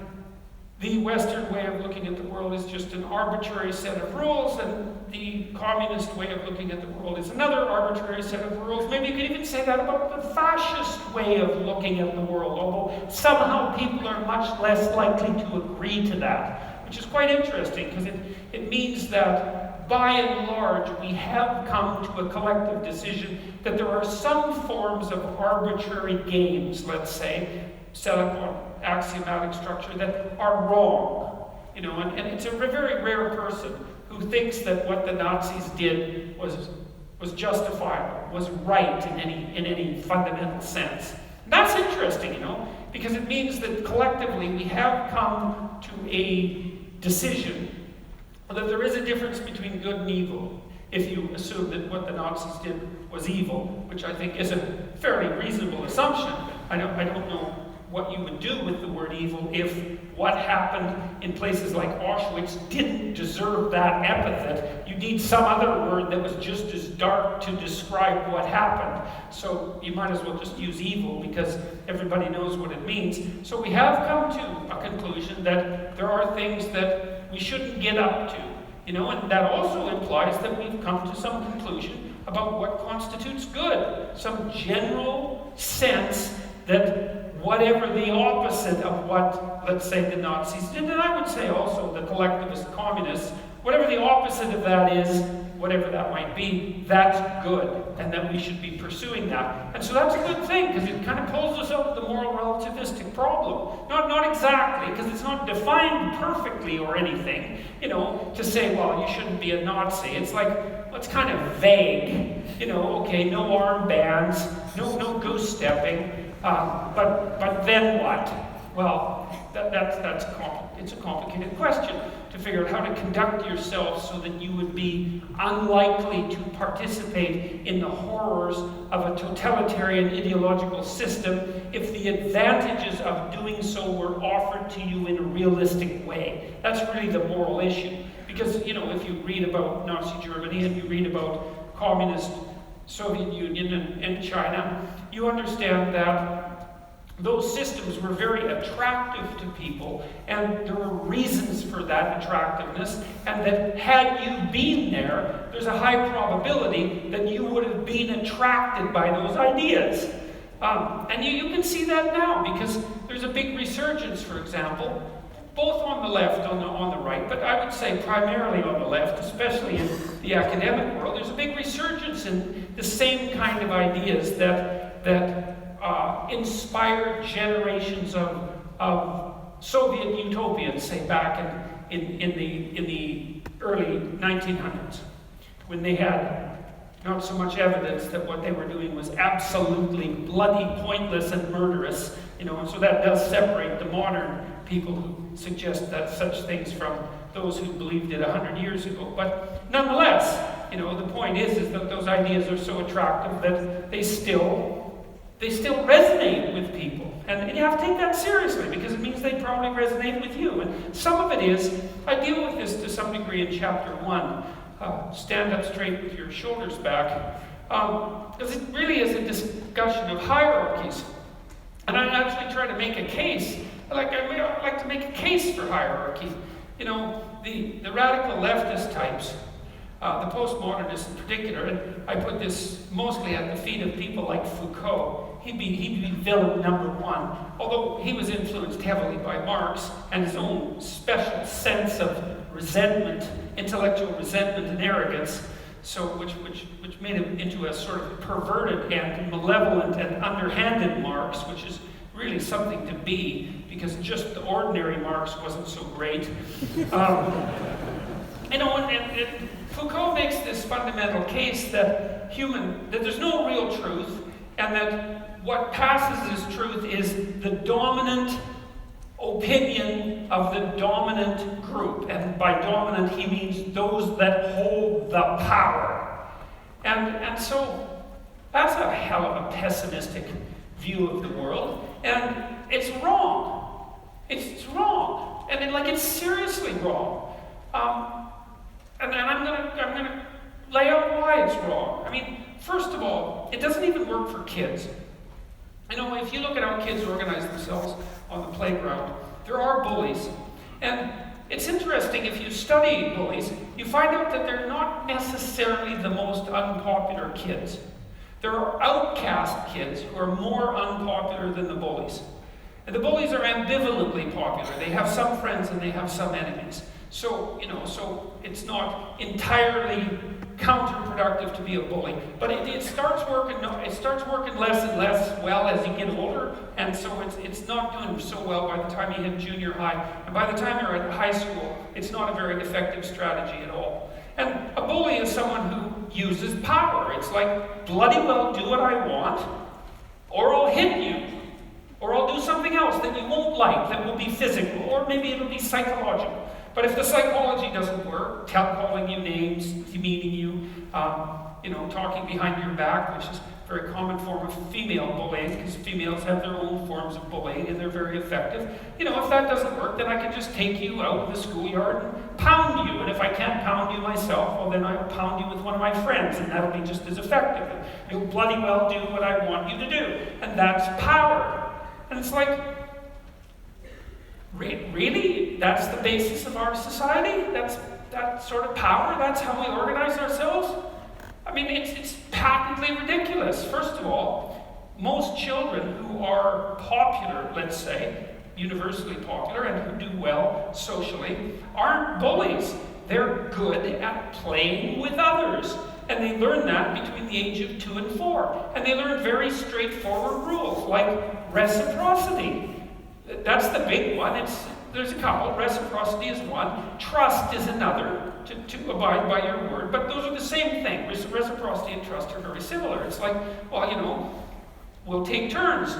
the Western way of looking at the world is just an arbitrary set of rules, and the communist way of looking at the world is another arbitrary set of rules. Maybe you could even say that about the fascist way of looking at the world, although somehow people are much less likely to agree to that, which is quite interesting, because it means that by and large, we have come to a collective decision that there are some forms of arbitrary games, let's say, set up on axiomatic structure, that are wrong. You know, and it's a very rare person who thinks that what the Nazis did was justifiable, was right in any fundamental sense. That's interesting, you know, because it means that collectively we have come to a decision that there is a difference between good and evil, if you assume that what the Nazis did was evil, which I think is a fairly reasonable assumption. I don't know what you would do with the word evil if what happened in places like Auschwitz didn't deserve that epithet. You need some other word that was just as dark to describe what happened. So you might as well just use evil, because everybody knows what it means. So we have come to a conclusion that there are things that we shouldn't get up to, you know, and that also implies that we've come to some conclusion about what constitutes good, some general sense that whatever the opposite of what, let's say, the Nazis did, and I would say also the collectivist communists, whatever the opposite of that is, whatever that might be, that's good, and that we should be pursuing that. And so that's a good thing, because it kind of pulls us out of the moral relativistic problem. Not exactly, because it's not defined perfectly or anything, you know, to say, well, you shouldn't be a Nazi. It's like, well, it's kind of vague. You know, okay, no armbands, no goose stepping, but then what? Well, it's a complicated question to figure out how to conduct yourself so that you would be unlikely to participate in the horrors of a totalitarian ideological system if the advantages of doing so were offered to you in a realistic way. That's really the moral issue. Because, you know, if you read about Nazi Germany and you read about communist Soviet Union and China, you understand that those systems were very attractive to people, and there were reasons for that attractiveness, and that had you been there, there's a high probability that you would have been attracted by those ideas. And you can see that now, because there's a big resurgence, for example, both on the left, on the right, but I would say primarily on the left, especially in the academic world. There's a big resurgence in the same kind of ideas that inspired generations of Soviet utopians, say back in the early 1900s, when they had not so much evidence that what they were doing was absolutely bloody, pointless, and murderous, you know, and so that does separate the modern people who suggest that such things from those who believed it 100 years ago. But nonetheless, you know, the point is that those ideas are so attractive that they still resonate with people. And you have to take that seriously, because it means they probably resonate with you. And some of it is, I deal with this to some degree in chapter 1, stand up straight with your shoulders back, because it really is a discussion of hierarchies. And I actually try to make a case. I like to make a case for hierarchy. You know, the radical leftist types, the postmodernists in particular, and I put this mostly at the feet of people like Foucault. He'd be villain number one, although he was influenced heavily by Marx and his own special sense of resentment, intellectual resentment and arrogance, so which made him into a sort of perverted and malevolent and underhanded Marx, which is really something to be, because just the ordinary Marx wasn't so great. You know, and Foucault makes this fundamental case that there's no real truth, and that what passes as truth is the dominant opinion of the dominant group. And by dominant, he means those that hold the power. And so that's a hell of a pessimistic view of the world. And it's wrong. It's wrong. And it's seriously wrong. And I'm gonna lay out why it's wrong. I mean, first of all, it doesn't even work for kids. You know, if you look at how kids organize themselves on the playground, there are bullies. And it's interesting, if you study bullies, you find out that they're not necessarily the most unpopular kids. There are outcast kids who are more unpopular than the bullies. And the bullies are ambivalently popular. They have some friends and they have some enemies. So, so it's not entirely counterproductive to be a bully. But it starts working less and less well as you get older, and so it's not doing so well by the time you hit junior high. And by the time you're at high school, it's not a very effective strategy at all. And a bully is someone who uses power. It's like, bloody well do what I want, or I'll hit you. Or I'll do something else that you won't like, that will be physical, or maybe it'll be psychological. But if the psychology doesn't work, calling you names, demeaning you, talking behind your back, which is a very common form of female bullying, because females have their own forms of bullying and they're very effective. If that doesn't work, then I can just take you out of the schoolyard and pound you. And if I can't pound you myself, well, then I'll pound you with one of my friends, and that'll be just as effective. And you'll bloody well do what I want you to do. And that's power. And it's like, really? That's the basis of our society? That's that sort of power? That's how we organize ourselves? I mean, it's patently ridiculous. First of all, most children who are popular, let's say, universally popular, and who do well socially, aren't bullies. They're good at playing with others. And they learn that between the age of 2 and 4. And they learn very straightforward rules, like reciprocity. That's the big one. There's a couple. Reciprocity is one. Trust is another, to abide by your word. But those are the same thing. Reciprocity and trust are very similar. It's like, well, we'll take turns.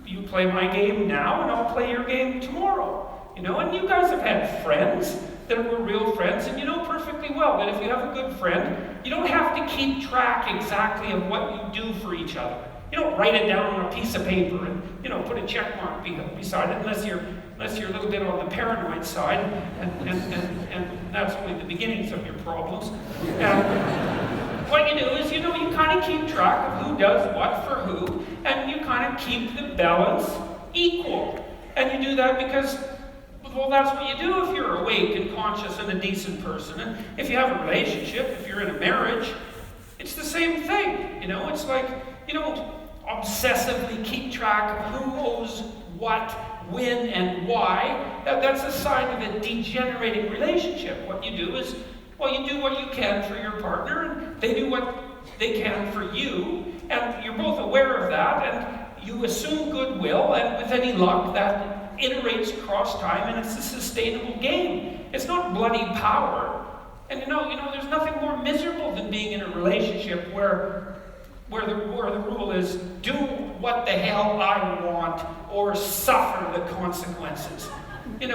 You play my game now, and I'll play your game tomorrow. And you guys have had friends that were real friends, and you know perfectly well that if you have a good friend, you don't have to keep track exactly of what you do for each other. You don't write it down on a piece of paper and put a check mark beside it, unless you're a little bit on the paranoid side, and that's only the beginnings of your problems. What you do is, you kind of keep track of who does what for who, and you kind of keep the balance equal. And you do that because, well, that's what you do if you're awake and conscious and a decent person. And if you have a relationship, if you're in a marriage, it's the same thing. It's like, you don't obsessively keep track of who owes what, when, and why. That's a sign of a degenerating relationship. What you do is, well, you do what you can for your partner, and they do what they can for you, and you're both aware of that, and you assume goodwill, and with any luck, that iterates across time, and it's a sustainable game. It's not bloody power. And there's nothing more miserable than being in a relationship where the rule is, do what the hell I want or suffer the consequences. And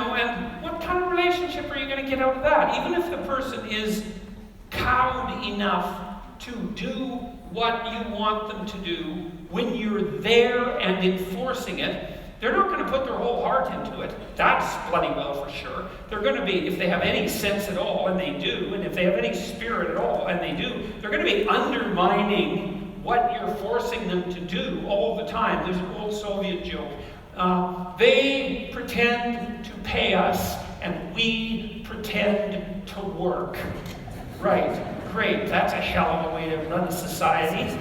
what kind of relationship are you going to get out of that? Even if the person is cowed enough to do what you want them to do, when you're there and enforcing it, they're not going to put their whole heart into it. That's bloody well for sure. They're going to be, if they have any sense at all, and they do, and if they have any spirit at all, and they do, they're going to be undermining what you're forcing them to do all the time. There's an old Soviet joke. They pretend to pay us, and we pretend to work. Right, great. That's a hell of a way to run a society.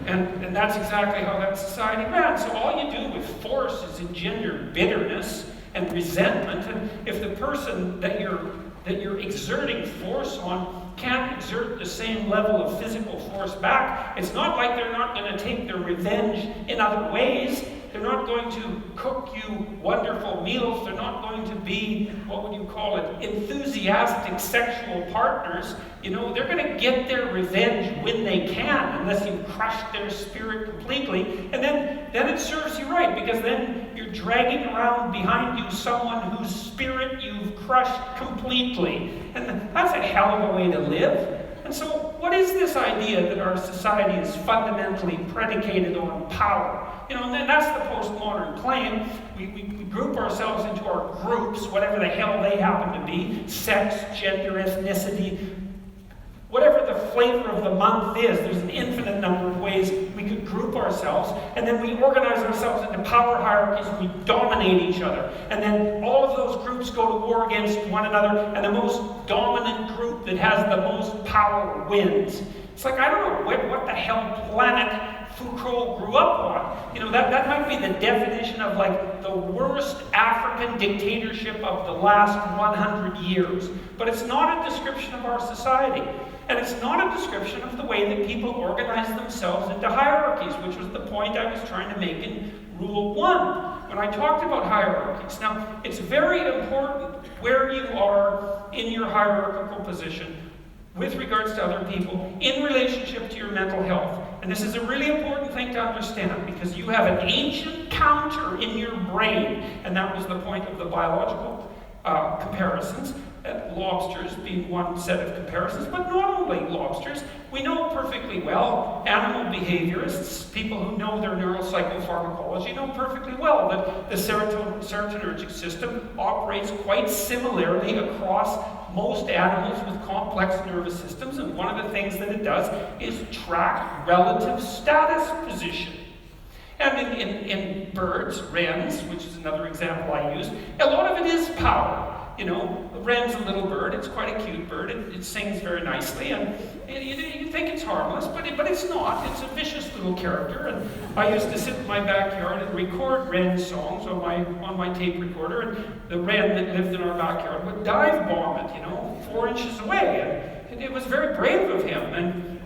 And that's exactly how that society ran. So all you do with force is engender bitterness and resentment. And if the person that you're exerting force on can't exert the same level of physical force back, it's not like they're not going to take their revenge in other ways. They're not going to cook you wonderful meals. They're not going to be, what would you call it, enthusiastic sexual partners. You know, they're going to get their revenge when they can, unless you crush their spirit completely. And then it serves you right, because then you're dragging around behind you someone whose spirit you've crushed completely. And that's a hell of a way to live. And so, what is this idea that our society is fundamentally predicated on power? You know, and that's the postmodern claim. We group ourselves into our groups, whatever the hell they happen to be, sex, gender, ethnicity, whatever the flavor of the month is. There's an infinite number of ways we could group ourselves, and then we organize ourselves into power hierarchies and we dominate each other. And then all of those groups go to war against one another, and the most dominant group that has the most power wins. It's like, I don't know what the hell planet Foucault grew up on. You know, that might be the definition of like the worst African dictatorship of the last 100 years. But it's not a description of our society. And it's not a description of the way that people organize themselves into hierarchies, which was the point I was trying to make in Rule 1, when I talked about hierarchies. Now, it's very important where you are in your hierarchical position with regards to other people in relationship to your mental health. And this is a really important thing to understand, because you have an ancient counter in your brain, and that was the point of the biological comparisons. Lobsters being one set of comparisons, but not only lobsters. We know perfectly well, animal behaviorists, people who know their neuropsychopharmacology, know perfectly well that the serotonergic system operates quite similarly across most animals with complex nervous systems, and one of the things that it does is track relative status position. And in birds, wrens, which is another example I use, a lot of it is power. You know, a wren's a little bird. It's quite a cute bird. It sings very nicely, and you think it's harmless, but it's not. It's a vicious little character. And I used to sit in my backyard and record wren songs on my tape recorder, and the wren that lived in our backyard would dive bomb it, 4 inches away, and it was very brave of him. And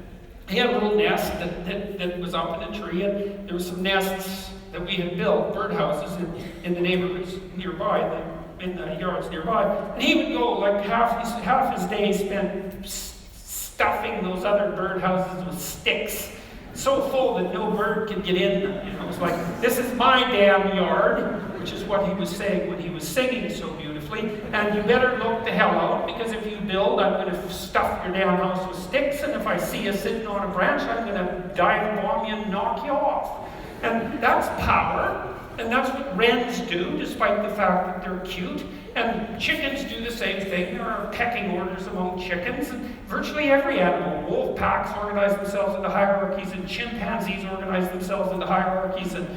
he had a little nest that was up in a tree, and there were some nests that we had built, birdhouses, in the neighborhoods nearby. In the yards nearby, and he would go like half his day spent stuffing those other birdhouses with sticks, so full that no bird could get in them. It was like, this is my damn yard, which is what he was saying when he was singing so beautifully. And you better look the hell out, because if you build, I'm going to stuff your damn house with sticks, and if I see you sitting on a branch, I'm going to dive bomb you and knock you off. And that's power. And that's what wrens do, despite the fact that they're cute. And chickens do the same thing. There are pecking orders among chickens. And virtually every animal, wolf packs organize themselves into hierarchies, and chimpanzees organize themselves into hierarchies. And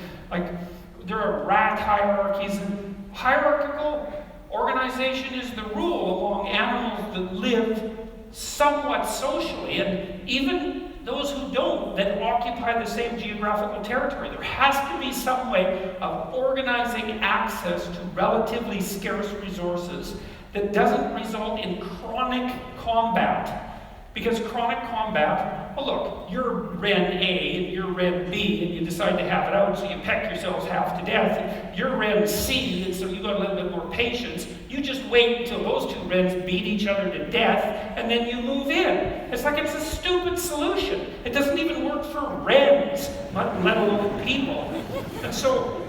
there are rat hierarchies. And hierarchical organization is the rule among animals that live somewhat socially. And even those who don't, that occupy the same geographical territory. There has to be some way of organizing access to relatively scarce resources that doesn't result in chronic combat. Because chronic combat, well look, you're Wren A and you're Wren B, and you decide to have it out, so you peck yourselves half to death. And you're Wren C, and so you got a little bit more patience. You just wait until those two wrens beat each other to death, and then you move in. It's like it's a stupid solution. It doesn't even work for wrens, let alone people. And so,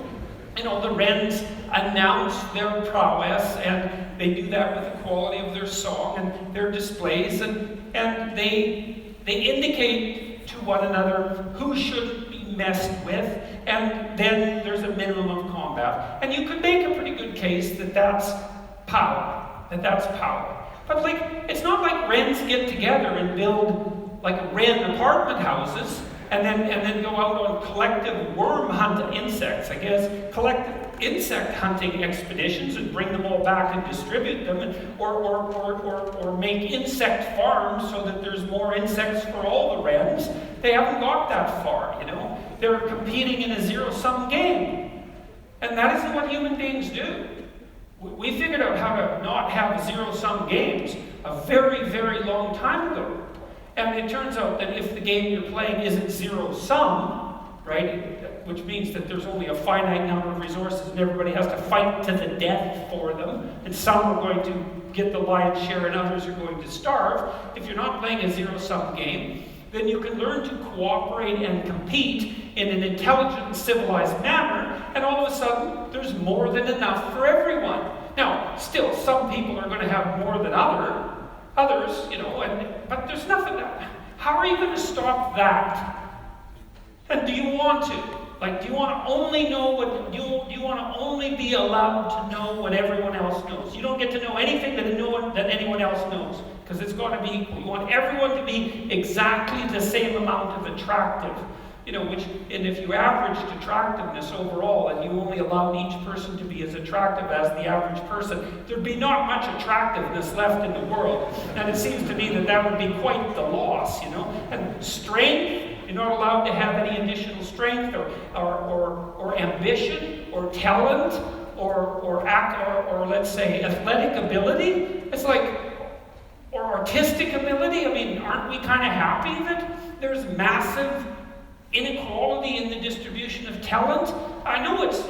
the wrens announce their prowess, and they do that with the quality of their song and their displays, and they indicate to one another who shouldn't be messed with, and then there's a minimum of combat. combat, and you could make a pretty good case that that's power. But like, it's not like Wrens get together and build like Wren apartment houses and then go out on collective worm hunt insects, I guess, collective insect hunting expeditions and bring them all back and distribute them, or make insect farms so that there's more insects for all the Wrens. They haven't got that far, you know. They're competing in a zero-sum game. And that isn't what human beings do. We figured out how to not have zero-sum games a very, very long time ago. And it turns out that if the game you're playing isn't zero-sum, right, which means that there's only a finite number of resources and everybody has to fight to the death for them, and some are going to get the lion's share and others are going to starve. If you're not playing a zero-sum game, then you can learn to cooperate and compete in an intelligent and civilized manner, and all of a sudden, there's more than enough for everyone. Now, still, some people are going to have more than others, you know, but there's nothing. How are you going to stop that? And do you want to? Like, do you want to only know what, do you want to only be allowed to know what everyone else knows? You don't get to know anything that anyone else knows, because it's got to be equal. You want everyone to be exactly the same amount of attractive, you know, and if you averaged attractiveness overall and you only allowed each person to be as attractive as the average person, there'd be not much attractiveness left in the world. And it seems to me that would be quite the loss, you know. And strength, you're not allowed to have any additional strength or ambition or talent or let's say athletic ability. It's like, or artistic ability. I mean, aren't we kind of happy that there's massive inequality in the distribution of talent? I know it's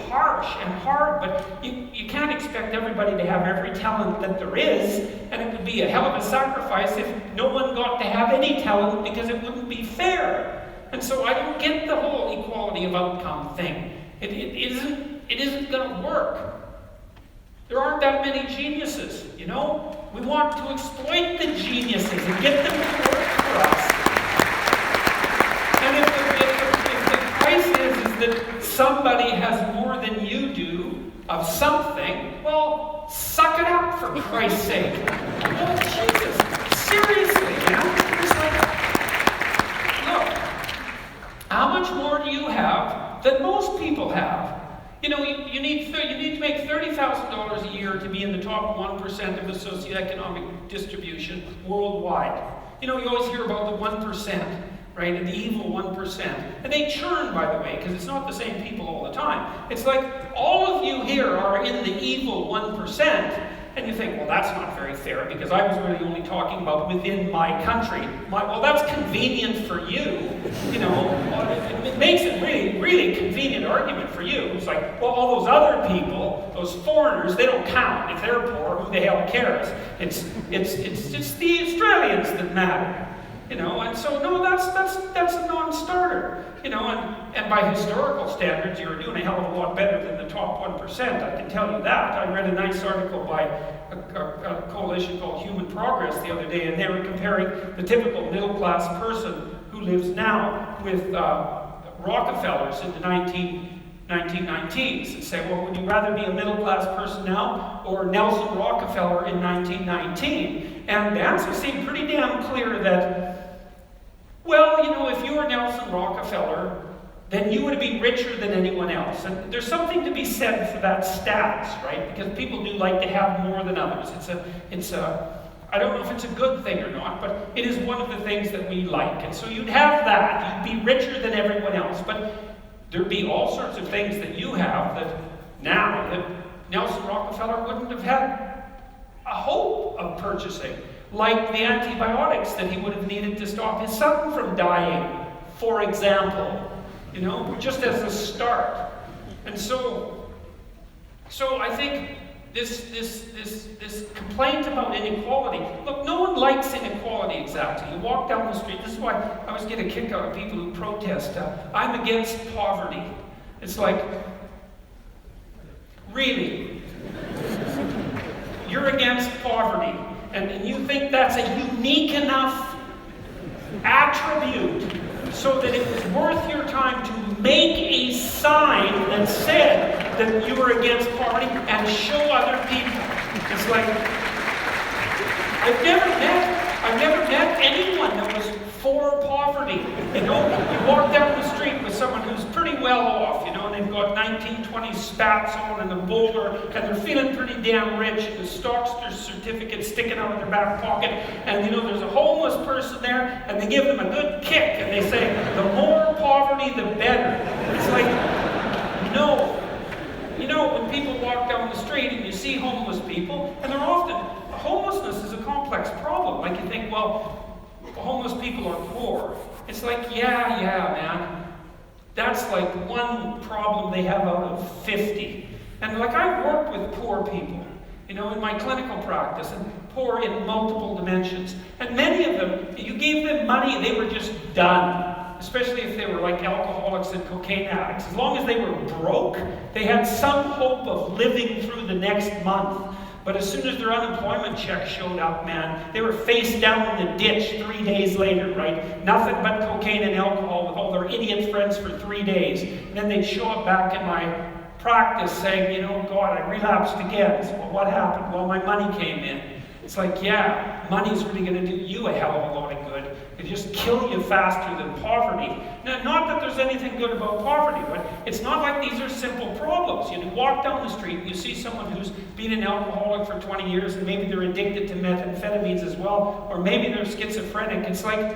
harsh and hard, but you can't expect everybody to have every talent that there is, and it would be a hell of a sacrifice if no one got to have any talent, because it wouldn't be fair. And so I don't get the whole equality of outcome thing. It isn't going to work. There aren't that many geniuses, you know? We want to exploit the geniuses and get them to work for us. And if the price is that somebody has more than you do of something, well, suck it up, for Christ's sake. Oh, Jesus, seriously, you know? It's like, look, how much more do you have than most people have? You know, you need to make $30,000 a year to be in the top 1% of the socioeconomic distribution worldwide. You know, you always hear about the 1%, right? And the evil 1%. And they churn, by the way, because it's not the same people all the time. It's like all of you here are in the evil 1%. And you think, well, that's not very fair, because I was really only talking about within my country. Well, that's convenient for you. You know, it makes it really, really convenient argument for you. It's like, well, all those other people, those foreigners, they don't count. If they're poor, who the hell cares? It's just the Australians that matter. You know, and so no, that's a non-starter. You know, and by historical standards, you're doing a hell of a lot better than the top 1%. I can tell you that. I read a nice article by a coalition called Human Progress the other day, and they were comparing the typical middle-class person who lives now with Rockefellers in the 1919s, and say, well, would you rather be a middle-class person now or Nelson Rockefeller in 1919? And the answer seemed pretty damn clear that, well, you know, if you were Nelson Rockefeller, then you would be richer than anyone else. And there's something to be said for that status, right? Because people do like to have more than others. I don't know if it's a good thing or not, but it is one of the things that we like. And so you'd have that. You'd be richer than everyone else. But there'd be all sorts of things that you have that Nelson Rockefeller wouldn't have had a hope of purchasing, like the antibiotics that he would have needed to stop his son from dying, for example, you know, just as a start. And so I think this complaint about inequality, look, no one likes inequality exactly. You walk down the street, this is why I always get a kick out of people who protest, I'm against poverty. It's like, really? You're against poverty, and you think that's a unique enough attribute so that it was worth your time to make a sign that said, that you were against poverty and show other people. It's like, I've never met anyone that was for poverty. You know, you walk down the street with someone who's pretty well off, you know, and they've got 1920 spats on and a bowler, and they're feeling pretty damn rich, and the Stockster's certificate sticking out of their back pocket, and you know, there's a homeless person there, and they give them a good kick, and they say, the more poverty, the better. It's like, no. You know, when people walk down the street and you see homeless people, and they're often, homelessness is a complex problem. Like you think, well, homeless people are poor. It's like, yeah, man. That's like one problem they have out of 50. And like, I've worked with poor people, you know, in my clinical practice, and poor in multiple dimensions. And many of them, you gave them money, they were just done. Especially if they were like alcoholics and cocaine addicts. As long as they were broke, they had some hope of living through the next month. But as soon as their unemployment check showed up, man, they were face down in the ditch 3 days later, right? Nothing but cocaine and alcohol with all their idiot friends for 3 days. And then they'd show up back in my practice saying, you know, God, I relapsed again. So, well, what happened? Well, my money came in. It's like, yeah, money's really going to do you a hell of a lot of good. It just kill you faster than poverty. Now, not that there's anything good about poverty, but it's not like these are simple problems. You walk down the street, you see someone who's been an alcoholic for 20 years, and maybe they're addicted to methamphetamines as well, or maybe they're schizophrenic. It's like,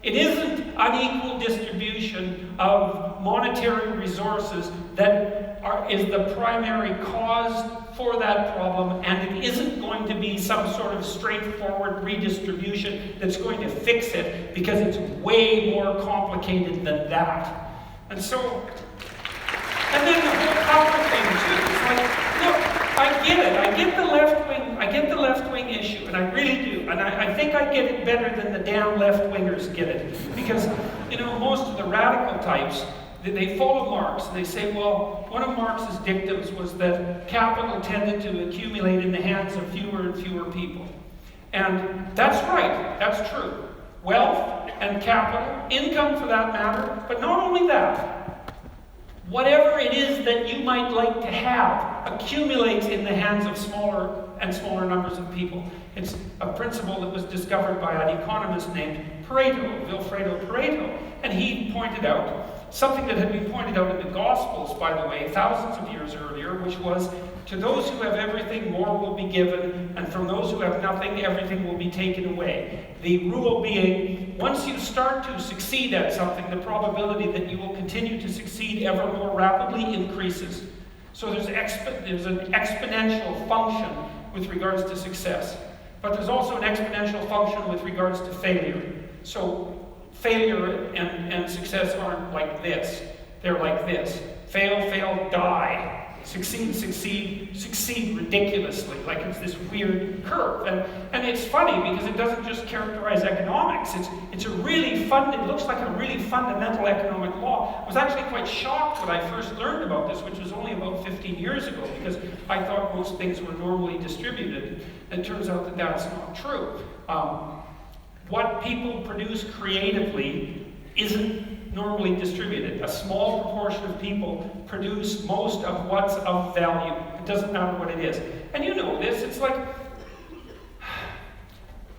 it isn't unequal distribution of monetary resources that is the primary cause for that problem, and it isn't going to be some sort of straightforward redistribution that's going to fix it, because it's way more complicated than that. And so, and then the whole power thing too. It's like, look, I get it. I get the left wing issue, and I really do. And I think I get it better than the damn left wingers get it. Because, you know, most of the radical types, they follow Marx, and they say, well, one of Marx's dictums was that capital tended to accumulate in the hands of fewer and fewer people. And that's right, that's true. Wealth and capital, income for that matter, but not only that, whatever it is that you might like to have accumulates in the hands of smaller and smaller numbers of people. It's a principle that was discovered by an economist named Pareto, Vilfredo Pareto, and he pointed out something that had been pointed out in the Gospels, by the way, thousands of years earlier, which was, to those who have everything, more will be given, and from those who have nothing, everything will be taken away. The rule being, once you start to succeed at something, the probability that you will continue to succeed ever more rapidly increases. So there's an exponential function with regards to success. But there's also an exponential function with regards to failure. So failure and success aren't like this. They're like this. Fail, fail, die. Succeed, succeed, succeed ridiculously. Like it's this weird curve. And it's funny because it doesn't just characterize economics. It's a really it looks like a really fundamental economic law. I was actually quite shocked when I first learned about this, which was only about 15 years ago, because I thought most things were normally distributed. And it turns out that that's not true. What people produce creatively isn't normally distributed. A small proportion of people produce most of what's of value. It doesn't matter what it is. And you know this, it's like,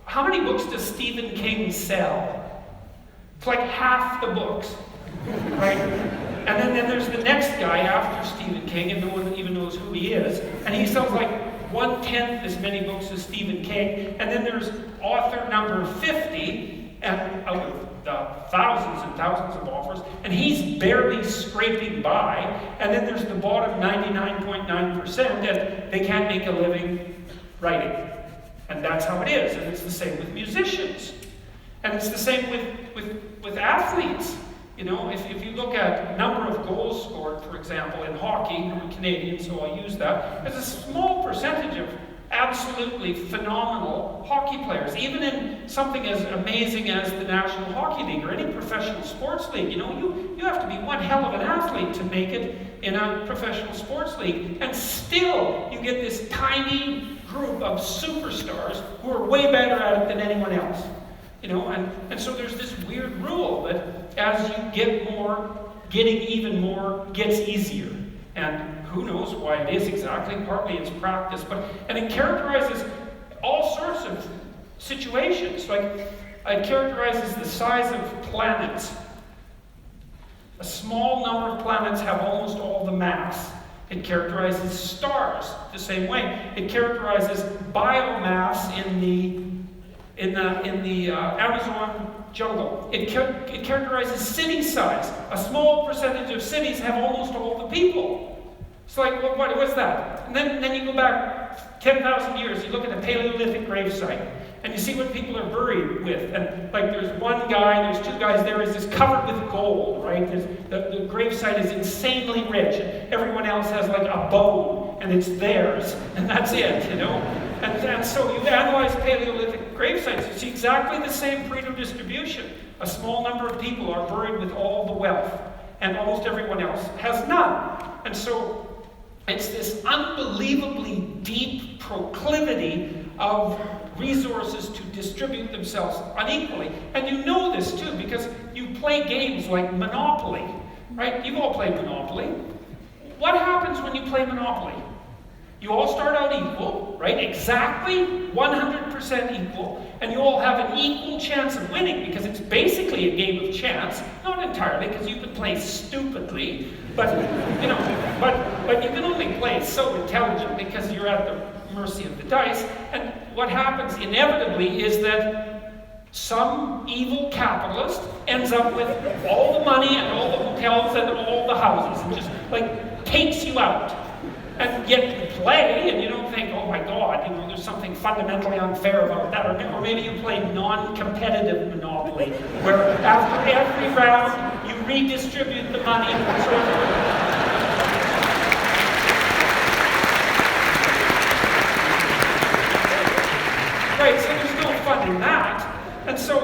how many books does Stephen King sell? It's like half the books, right? And then there's the next guy after Stephen King, and no one even knows who he is, and he sells like 1/10 as many books as Stephen King, and then there's author number 50, and out of thousands and thousands of offers, and he's barely scraping by, and then there's the bottom 99.9%, and they can't make a living writing. And that's how it is, and it's the same with musicians. And it's the same with athletes. You know, if you look at number of goals scored, for example, in hockey, I'm Canadian, so I'll use that, there's a small percentage of absolutely phenomenal hockey players, even in something as amazing as the National Hockey League or any professional sports league. You know, you have to be one hell of an athlete to make it in a professional sports league, and still you get this tiny group of superstars who are way better at it than anyone else. You know, and so there's this weird rule that as you get more, getting even more gets easier. And who knows why it is exactly, partly it's practice, and it characterizes all sorts of situations. Like, it characterizes the size of planets. A small number of planets have almost all the mass. It characterizes stars the same way. It characterizes biomass in the Amazon jungle. It characterizes city size. A small percentage of cities have almost all the people. It's like, what's that? And then you go back 10,000 years, you look at a Paleolithic gravesite, and you see what people are buried with. And like, there's one guy, there's two guys there, is covered with gold, right? The gravesite is insanely rich, and everyone else has like a bone, and it's theirs, and that's it, you know? And so you analyze Paleolithic gravesites, you see exactly the same Pareto distribution. A small number of people are buried with all the wealth, and almost everyone else has none. And so it's this unbelievably deep proclivity of resources to distribute themselves unequally. And you know this too, because you play games like Monopoly, right? You've all played Monopoly. What happens when you play Monopoly? You all start out equal, right? Exactly 100% equal, and you all have an equal chance of winning, because it's basically a game of chance. Not entirely, because you can play stupidly, but you know, but you can only play so intelligently because you're at the mercy of the dice. And what happens inevitably is that some evil capitalist ends up with all the money and all the hotels and all the houses, and just like takes you out. And yet you play, and you don't think, oh my God, you know, there's something fundamentally unfair about that. Or maybe you play non-competitive Monopoly, where after every round, you redistribute the money. Right, so there's no fun in that. And so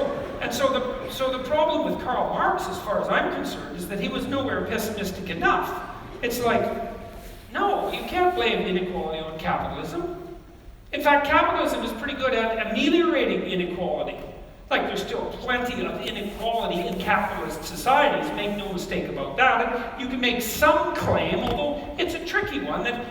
the problem with Karl Marx, as far as I'm concerned, is that he was nowhere pessimistic enough. It's like, no, you can't blame inequality on capitalism. In fact, capitalism is pretty good at ameliorating inequality. Like, there's still plenty of inequality in capitalist societies, make no mistake about that. And you can make some claim, although it's a tricky one, that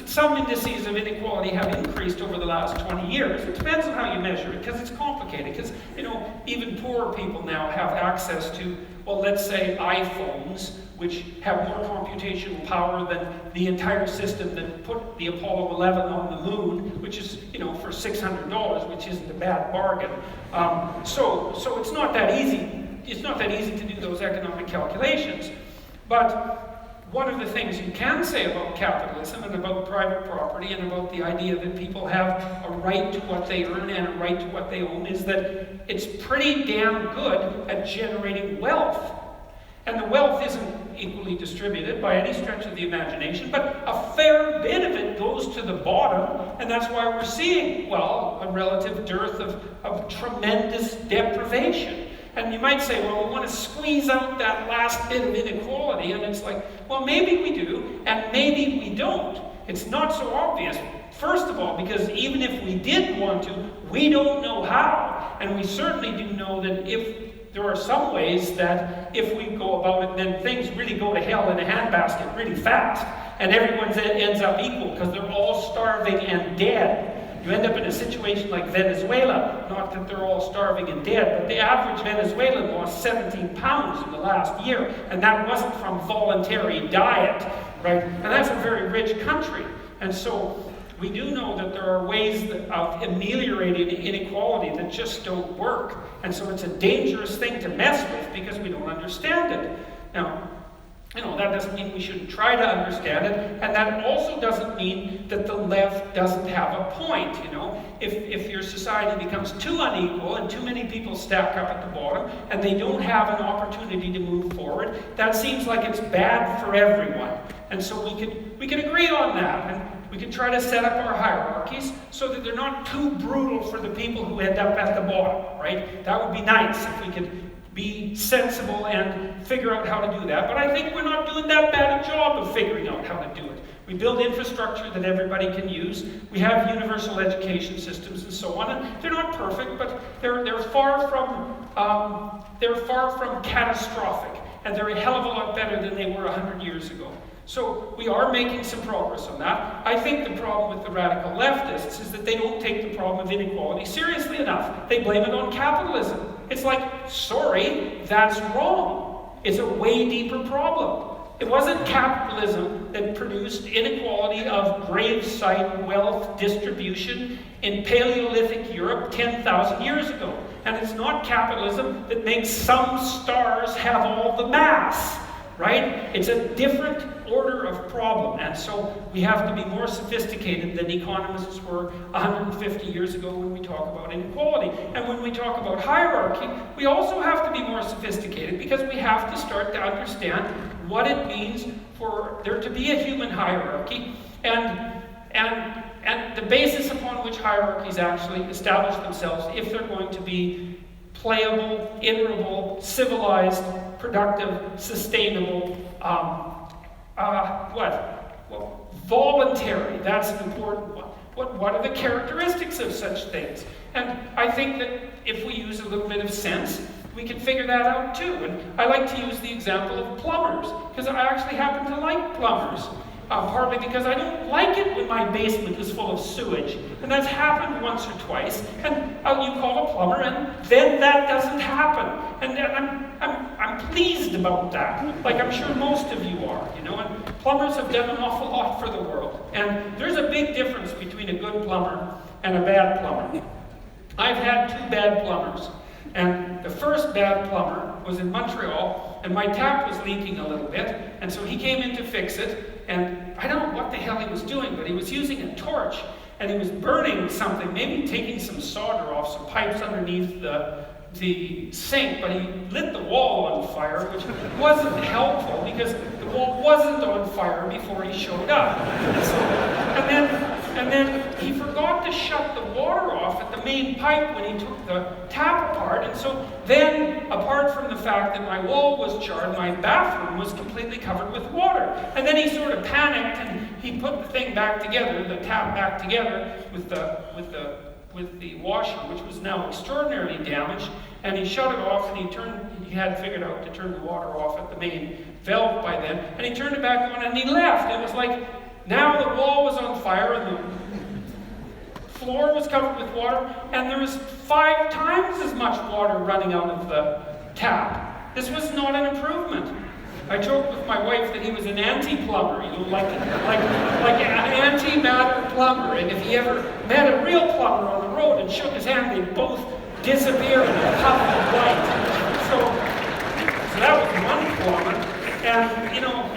some indices of inequality have increased over the last 20 years. It depends on how you measure it, because it's complicated. Because, you know, even poorer people now have access to, well, let's say iPhones, which have more computational power than the entire system that put the Apollo 11 on the moon, which is, you know, for $600, which isn't a bad bargain. So it's not that easy. It's not that easy to do those economic calculations. But one of the things you can say about capitalism and about private property and about the idea that people have a right to what they earn and a right to what they own is that it's pretty damn good at generating wealth. And the wealth isn't equally distributed by any stretch of the imagination, but a fair bit of it goes to the bottom, and that's why we're seeing, well, a relative dearth of tremendous deprivation. And you might say, well, we want to squeeze out that last bit of inequality, and it's like, well, maybe we do, and maybe we don't. It's not so obvious. First of all, because even if we did want to, we don't know how. And we certainly do know that if there are some ways that if we go about it, then things really go to hell in a handbasket really fast. And everyone ends up equal because they're all starving and dead. You end up in a situation like Venezuela. Not that they're all starving and dead, but the average Venezuelan lost 17 pounds in the last year. And that wasn't from voluntary diet, right? And that's a very rich country. And so we do know that there are ways of ameliorating inequality that just don't work. And so it's a dangerous thing to mess with because we don't understand it. Now, you know, that doesn't mean we shouldn't try to understand it, and that also doesn't mean that the left doesn't have a point, you know. If your society becomes too unequal and too many people stack up at the bottom and they don't have an opportunity to move forward, that seems like it's bad for everyone. And so we can agree on that, and we can try to set up our hierarchies so that they're not too brutal for the people who end up at the bottom, right? That would be nice if we could be sensible and figure out how to do that. But I think we're not doing that bad a job of figuring out how to do it. We build infrastructure that everybody can use. We have universal education systems and so on. And they're not perfect, but they're far from catastrophic. and they're a hell of a lot better than they were 100 years ago. So we are making some progress on that. I think the problem with the radical leftists is that they don't take the problem of inequality seriously enough. They blame it on capitalism. It's like, sorry, that's wrong. It's a way deeper problem. It wasn't capitalism that produced inequality of gravesite wealth distribution in Paleolithic Europe 10,000 years ago. And it's not capitalism that makes some stars have all the mass, right? It's a different order of problem. And so we have to be more sophisticated than economists were 150 years ago when we talk about inequality. And when we talk about hierarchy, we also have to be more sophisticated because we have to start to understand what it means for there to be a human hierarchy and the basis upon which hierarchies actually establish themselves if they're going to be playable, iterable, civilized, productive, sustainable, voluntary. That's an important one. What are the characteristics of such things? And I think that if we use a little bit of sense, we can figure that out too. And I like to use the example of plumbers, because I actually happen to like plumbers. Partly because I don't like it when my basement is full of sewage. And that's happened once or twice. And you call a plumber, and then that doesn't happen. And I'm pleased about that. Like I'm sure most of you are, you know. And plumbers have done an awful lot for the world. And there's a big difference between a good plumber and a bad plumber. I've had 2 bad plumbers. And the first bad plumber was in Montreal, and my tap was leaking a little bit, and so he came in to fix it, and I don't know what the hell he was doing, but he was using a torch, and he was burning something, maybe taking some solder off some pipes underneath the sink, but he lit the wall on fire, which wasn't helpful because the wall wasn't on fire before he showed up. And then he forgot to shut the water off at the main pipe when he took the tap apart. And so then, apart from the fact that my wall was charred, my bathroom was completely covered with water. And then he sort of panicked and he put the thing back together, the tap back together with the washer, which was now extraordinarily damaged, and he shut it off, and he had figured out to turn the water off at the main valve by then, and he turned it back on and he left. It was like, now the wall was on fire and the floor was covered with water, and there was 5 times as much water running out of the tap. This was not an improvement. I joked with my wife that he was an anti-plumber, you know, like an anti-matter plumber. And if he ever met a real plumber on the road and shook his hand, they'd both disappear in a puff of light. So that was one plumber. And, you know,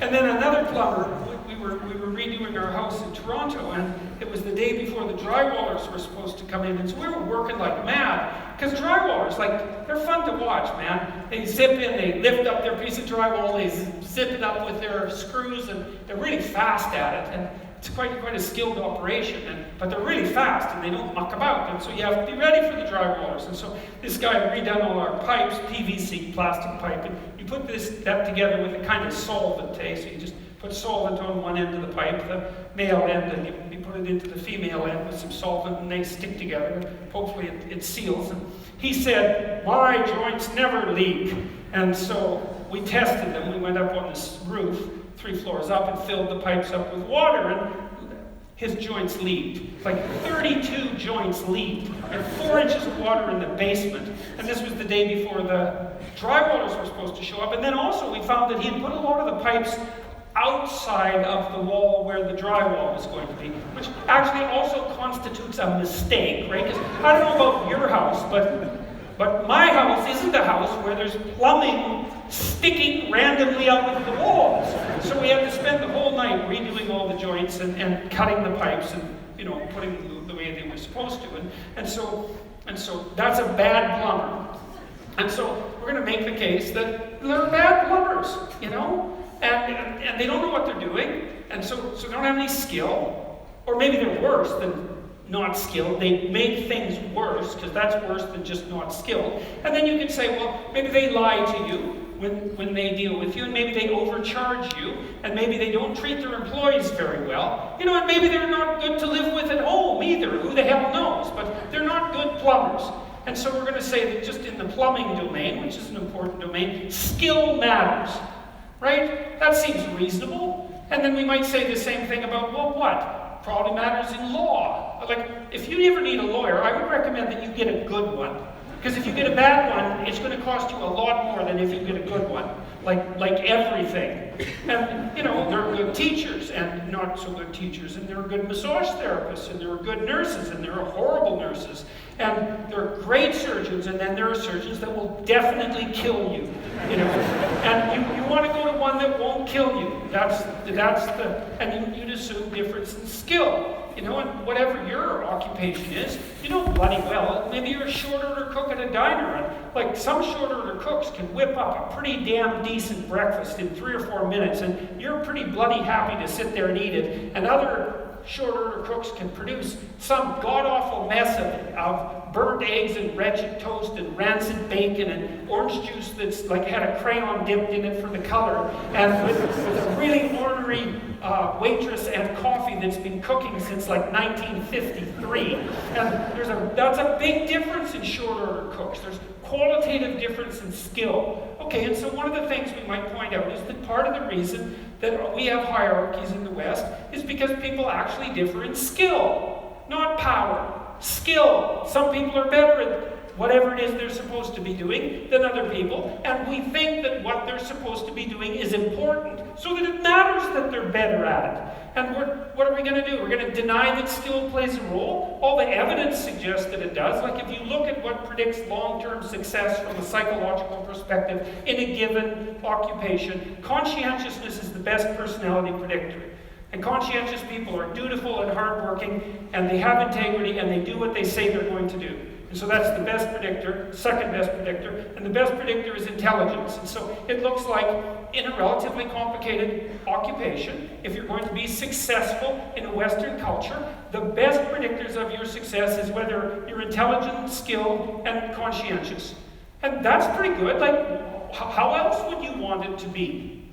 and then another plumber, we were redoing our house in Toronto, and it was the day before the drywallers were supposed to come in, and so we were working like mad. Because drywallers, like, they're fun to watch, man. They zip in, they lift up their piece of drywall, they zip it up with their screws, and they're really fast at it. And it's quite a skilled operation, but they're really fast, and they don't muck about. And so you have to be ready for the drywallers. And so this guy had redone all our pipes, PVC, plastic pipe, and you put that together with a kind of solvent, so you just put solvent on one end of the pipe, the male end, and you put it into the female end with some solvent, and they stick together, and hopefully it seals. And he said, my joints never leak. And so we tested them. We went up on this roof, 3 floors up, and filled the pipes up with water, and his joints leaked. Like 32 joints leaked, and 4 inches of water in the basement. And this was the day before the drywallers were supposed to show up. And then also we found that he had put a lot of the pipes outside of the wall where the drywall was going to be, which actually also constitutes a mistake, right? Because I don't know about your house, but my house isn't a house where there's plumbing sticking randomly out of the walls. So we had to spend the whole night redoing all the joints and cutting the pipes and, you know, putting them the way they were supposed to. And so that's a bad plumber. And so we're going to make the case that they're bad plumbers, you know? And they don't know what they're doing, and so they don't have any skill. Or maybe they're worse than not skilled. They make things worse, because that's worse than just not skilled. And then you can say, well, maybe they lie to you when they deal with you, and maybe they overcharge you, and maybe they don't treat their employees very well. You know, and maybe they're not good to live with at home either. Who the hell knows? But they're not good plumbers. And so we're going to say that just in the plumbing domain, which is an important domain, skill matters, right? That seems reasonable. And then we might say the same thing about, well, what? Probably matters in law. Like, if you ever need a lawyer, I would recommend that you get a good one. Because if you get a bad one, it's going to cost you a lot more than if you get a good one. Like everything. And, there are good teachers and not so good teachers. And there are good massage therapists. And there are good nurses. And there are horrible nurses. And there are great surgeons. And then there are surgeons that will definitely kill you. And you want to go to one that won't kill you. And you'd assume difference in skill. And whatever your occupation is, bloody well, maybe you're a short order cook at a diner. And like some short order cooks can whip up a pretty damn decent breakfast in 3 or 4 minutes, and you're pretty bloody happy to sit there and eat it. And other short order cooks can produce some god-awful mess of burnt eggs and wretched toast and rancid bacon and orange juice that's like had a crayon dipped in it for the color, and with a really ornery waitress and coffee that's been cooking since like 1953. And that's a big difference in short order cooks. There's qualitative difference in skill. Okay, and so one of the things we might point out is that part of the reason that we have hierarchies in the West is because people actually differ in skill, not power. Skill. Some people are better at whatever it is they're supposed to be doing than other people, and we think that what they're supposed to be doing is important, so that it matters that they're better at it. And what are we going to do? We're going to deny that skill plays a role? All the evidence suggests that it does. Like if you look at what predicts long-term success from a psychological perspective in a given occupation, conscientiousness is the best personality predictor. And conscientious people are dutiful and hardworking, and they have integrity, and they do what they say they're going to do. And so that's the best predictor, second best predictor, and the best predictor is intelligence. And so it looks like in a relatively complicated occupation, if you're going to be successful in a Western culture, the best predictors of your success is whether you're intelligent, skilled, and conscientious. And that's pretty good. Like, how else would you want it to be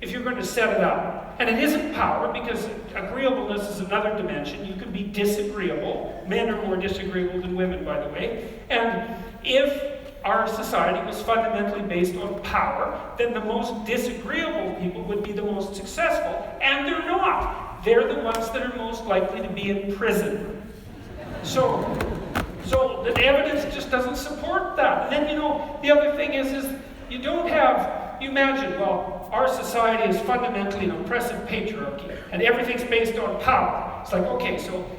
if you're going to set it up? And it isn't power, because agreeableness is another dimension. You can be disagreeable. Men are more disagreeable than women, by the way. And if our society was fundamentally based on power, then the most disagreeable people would be the most successful. And they're not. They're the ones that are most likely to be in prison. So the evidence just doesn't support that. And then, the other thing is you don't have, you imagine, well, our society is fundamentally an oppressive patriarchy, and everything's based on power. It's like, okay, so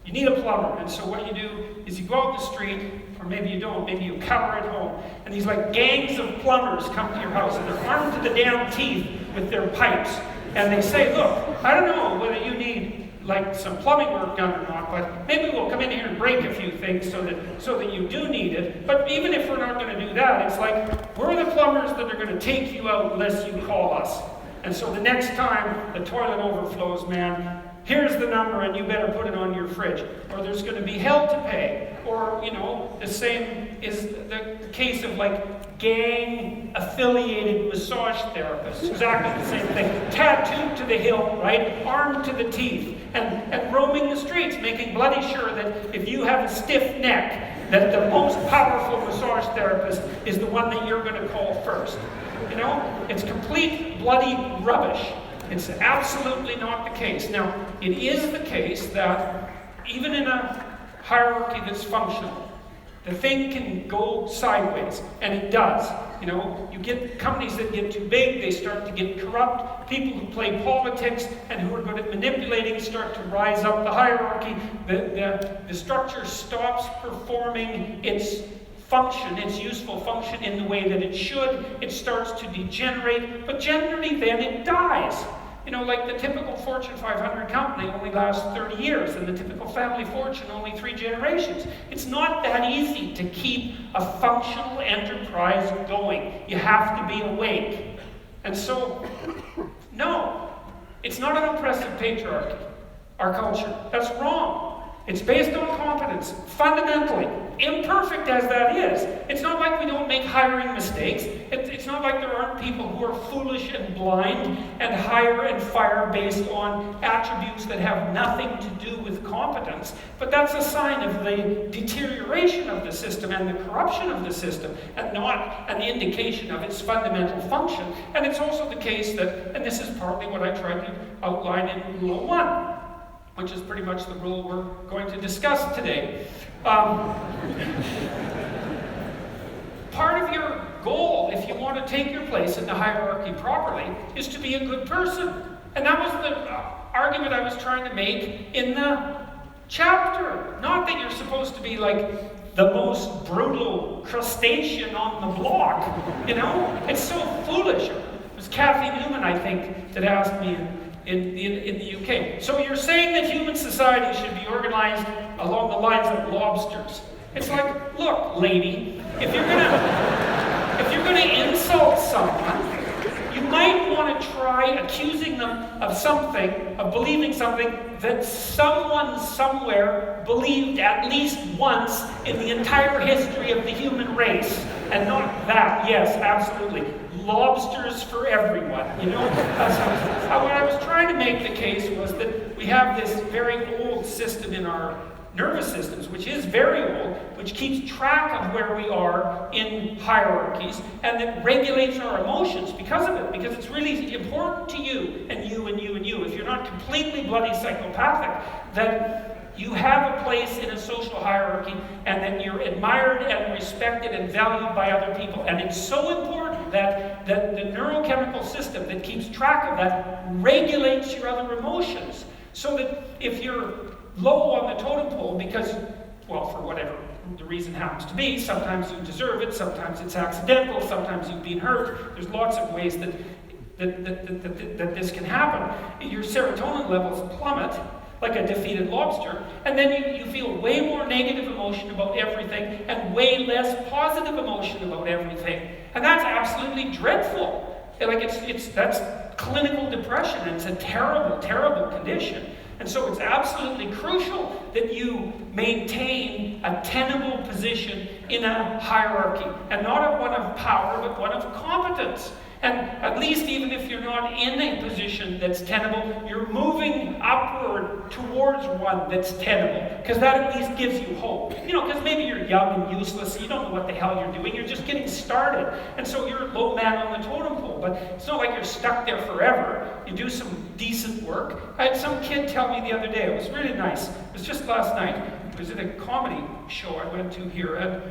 you need a plumber, and so what you do is you go out the street, or maybe you don't, maybe you cower at home, and these like gangs of plumbers come to your house, and they're armed to the damn teeth with their pipes, and they say, look, I don't know whether you need like some plumbing work done or not, but maybe we'll come in here and break a few things so that you do need it. But even if we're not going to do that, it's like, we're the plumbers that are going to take you out unless you call us. And so the next time the toilet overflows, man, here's the number and you better put it on your fridge. Or there's going to be hell to pay. Or, the same is the case of like gang-affiliated massage therapists. Exactly the same thing. Tattooed to the hilt, right? Armed to the teeth. And roaming the streets, making bloody sure that if you have a stiff neck, that the most powerful massage therapist is the one that you're going to call first. It's complete bloody rubbish. It's absolutely not the case. Now, it is the case that even in a hierarchy that's functional, the thing can go sideways, and it does. You get companies that get too big, they start to get corrupt. People who play politics and who are good at manipulating start to rise up the hierarchy. The structure stops performing its function, its useful function in the way that it should. It starts to degenerate, but generally then it dies. Like the typical Fortune 500 company only lasts 30 years, and the typical family fortune only 3 generations. It's not that easy to keep a functional enterprise going. You have to be awake. And so, no, it's not an oppressive patriarchy, our culture. That's wrong. It's based on competence, fundamentally, imperfect as that is. It's not like we don't make hiring mistakes. It's not like there aren't people who are foolish and blind and hire and fire based on attributes that have nothing to do with competence. But that's a sign of the deterioration of the system and the corruption of the system, and not an indication of its fundamental function. And it's also the case that, and this is partly what I tried to outline in Rule 1, which is pretty much the rule we're going to discuss today. Part of your goal, if you want to take your place in the hierarchy properly, is to be a good person. And that was the argument I was trying to make in the chapter. Not that you're supposed to be like the most brutal crustacean on the block, you know? It's so foolish. It was Kathy Newman, I think, that asked me in the UK. So you're saying that human society should be organized along the lines of lobsters. It's like, look, lady, if you're gonna insult someone, you might want to try accusing them of something, of believing something that someone somewhere believed at least once in the entire history of the human race. And not that, yes, absolutely. Lobsters for everyone, you know? What I was trying to make the case was that we have this very old system in our nervous systems, which is very old, which keeps track of where we are in hierarchies, and that regulates our emotions because of it, because it's really important to you, and you, and you, and you, if you're not completely bloody psychopathic, that you have a place in a social hierarchy, and that you're admired and respected and valued by other people. And it's so important that the neurochemical system that keeps track of that regulates your other emotions. So that if you're low on the totem pole because, well, for whatever the reason happens to be, sometimes you deserve it, sometimes it's accidental, sometimes you've been hurt. There's lots of ways that this can happen. Your serotonin levels plummet like a defeated lobster, and then you feel way more negative emotion about everything and way less positive emotion about everything. And that's absolutely dreadful. Like that's clinical depression, and it's a terrible, terrible condition. And so it's absolutely crucial that you maintain a tenable position in a hierarchy, and not one of power, but one of competence. And at least even if you're not in a position that's tenable, you're moving upward towards one that's tenable, because that at least gives you hope. You know, because maybe you're young and useless, you don't know what the hell you're doing, you're just getting started. And so you're a low man on the totem pole, but it's not like you're stuck there forever. You do some decent work. I had some kid tell me the other day, it was really nice, it was just last night, it was at a comedy show I went to here, and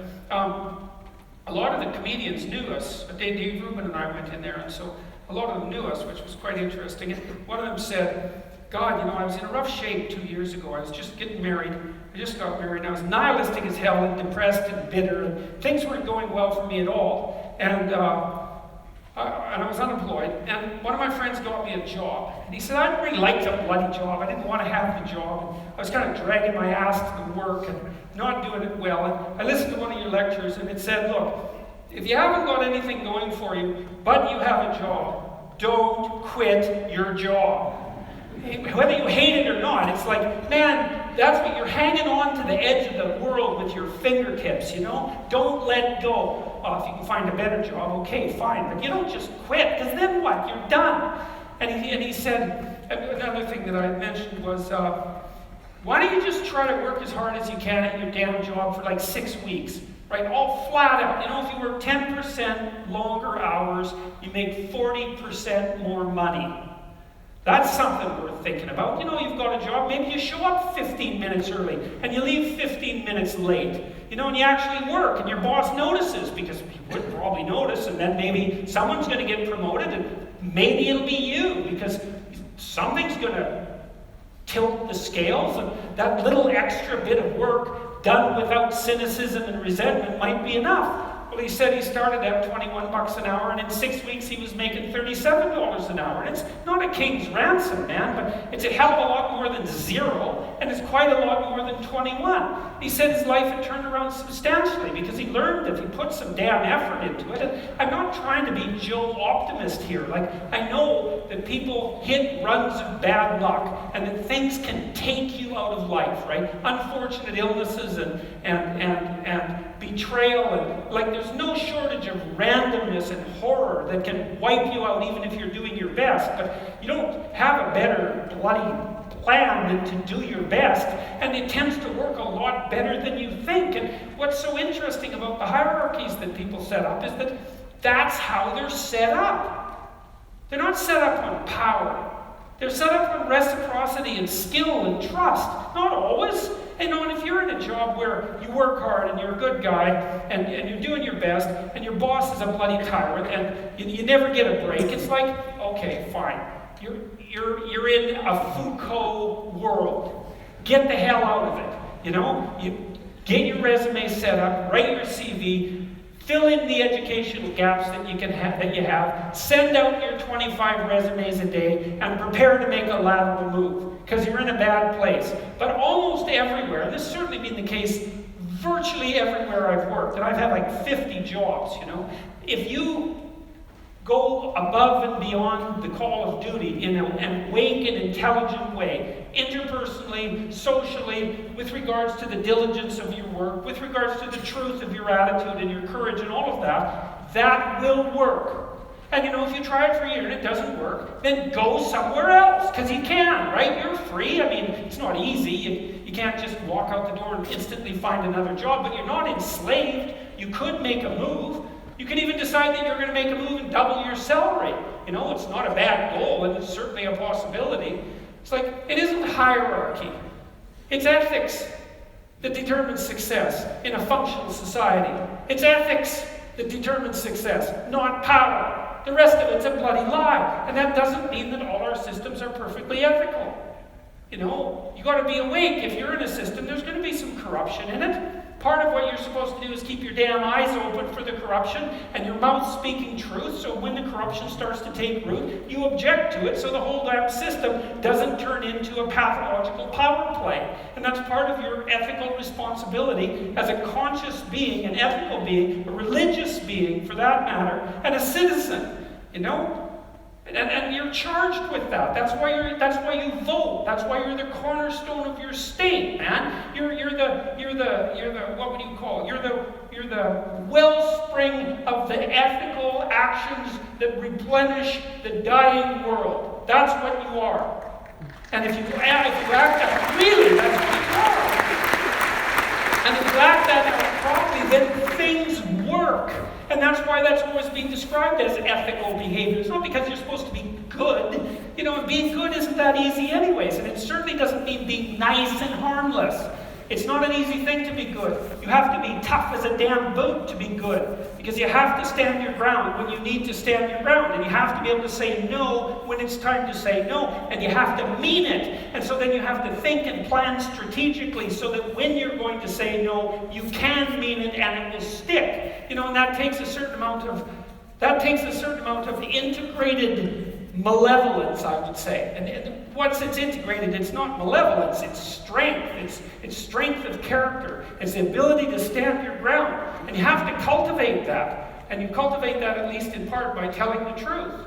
a lot of the comedians knew us. Dave Rubin and I went in there, and so a lot of them knew us, which was quite interesting. And one of them said, God, you know, I was in a rough shape 2 years ago. I was just getting married. I just got married, and I was nihilistic as hell and depressed and bitter, and things weren't going well for me at all. And I was unemployed, and one of my friends got me a job. And he said, I didn't really like the bloody job. I didn't want to have the job. And I was kind of dragging my ass to the work and not doing it well. And I listened to one of your lectures, and it said, look, if you haven't got anything going for you, but you have a job, don't quit your job. Whether you hate it or not, it's like, man, that's what you're hanging on to the edge of the world with your fingertips, you know? Don't let go. If you can find a better job, okay, fine. But you don't just quit, because then what? You're done. And he said, another thing that I mentioned was, why don't you just try to work as hard as you can at your damn job for like 6 weeks, right? All flat out. You know, if you work 10% longer hours, you make 40% more money. That's something worth thinking about. You know, you've got a job, maybe you show up 15 minutes early and you leave 15 minutes late. You know, and you actually work and your boss notices, because he would probably notice, and then maybe someone's going to get promoted and maybe it'll be you, because something's going to tilt the scales, and that little extra bit of work done without cynicism and resentment might be enough. Well, Well, he said he started at 21 bucks an hour, and in 6 weeks he was making $37 an hour. And it's not a king's ransom, man, but it's a hell of a lot more than zero, and it's quite a lot more than 21. He said his life had turned around substantially because he learned that he put some damn effort into it. And I'm not trying to be Joe Optimist here. Like, I know that people hit runs of bad luck, and that things can take you out of life, right? Unfortunate illnesses and betrayal, and like there's no shortage of randomness and horror that can wipe you out even if you're doing your best, but you don't have a better bloody plan than to do your best, and it tends to work a lot better than you think. And what's so interesting about the hierarchies that people set up is that that's how they're set up. They're not set up on power. They're set up on reciprocity and skill and trust. Not always. And if you're in a job where you work hard and you're a good guy and you're doing your best and your boss is a bloody tyrant and you never get a break, it's like, okay, fine. You're in a Foucault world. Get the hell out of it. You get your resume set up, write your CV, fill in the educational gaps that you have, send out your 25 resumes a day, and prepare to make a lateral move, because you're in a bad place. But almost everywhere, and this has certainly been the case virtually everywhere I've worked, and I've had like 50 jobs, if you go above and beyond the call of duty in an awake and intelligent way, interpersonally, socially, with regards to the diligence of your work, with regards to the truth of your attitude and your courage and all of that, that will work. And if you try it for a year and it doesn't work, then go somewhere else, because you can, right? You're free. I mean, it's not easy. You can't just walk out the door and instantly find another job, but you're not enslaved. You could make a move. You can even decide that you're going to make a move and double your salary. It's not a bad goal, and it's certainly a possibility. It's like, it isn't hierarchy. It's ethics that determines success in a functional society. It's ethics that determines success, not power. The rest of it's a bloody lie. And that doesn't mean that all our systems are perfectly ethical. You got to be awake. If you're in a system, there's going to be some corruption in it. Part of what you're supposed to do is keep your damn eyes open for the corruption and your mouth speaking truth, so when the corruption starts to take root, you object to it so the whole damn system doesn't turn into a pathological power play. And that's part of your ethical responsibility as a conscious being, an ethical being, a religious being for that matter, and a citizen, And you're charged with that. That's why you vote. That's why you're the cornerstone of your state, man. You're the what would you call it? You're the wellspring of the ethical actions that replenish the dying world. That's what you are. And if you act that really, that's what you are. And if you act that out properly, then things work. And that's why that's always been described as ethical behavior. It's not because you're supposed to be good. And being good isn't that easy anyways. And it certainly doesn't mean being nice and harmless. It's not an easy thing to be good. You have to be tough as a damn boot to be good. Because you have to stand your ground when you need to stand your ground. And you have to be able to say no when it's time to say no. And you have to mean it. And so then you have to think and plan strategically so that when you're going to say no, you can mean it and it will stick. And that takes a certain amount of integrated malevolence, I would say. And once it's integrated, it's not malevolence, it's strength. It's strength of character. It's the ability to stand your ground. And you have to cultivate that. And you cultivate that at least in part by telling the truth.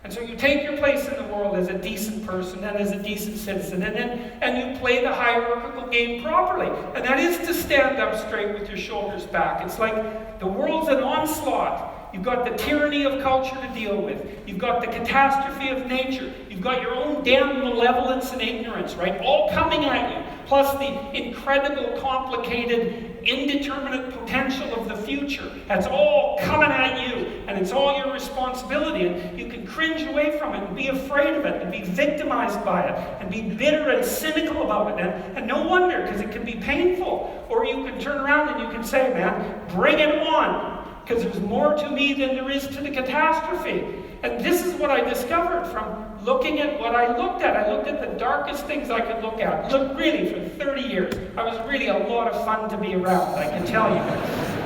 And so you take your place in the world as a decent person and as a decent citizen, and you play the hierarchical game properly. And that is to stand up straight with your shoulders back. It's like the world's an onslaught. You've got the tyranny of culture to deal with. You've got the catastrophe of nature. You've got your own damn malevolence and ignorance, right? All coming at you. Plus the incredible, complicated, indeterminate potential of the future. That's all coming at you. And it's all your responsibility. And you can cringe away from it and be afraid of it and be victimized by it and be bitter and cynical about it. And no wonder, because it can be painful. Or you can turn around and you can say, man, bring it on. Because there's more to me than there is to the catastrophe. And this is what I discovered from looking at what I looked at. I looked at the darkest things I could look at. Look, really, for 30 years. I was really a lot of fun to be around, I can tell you.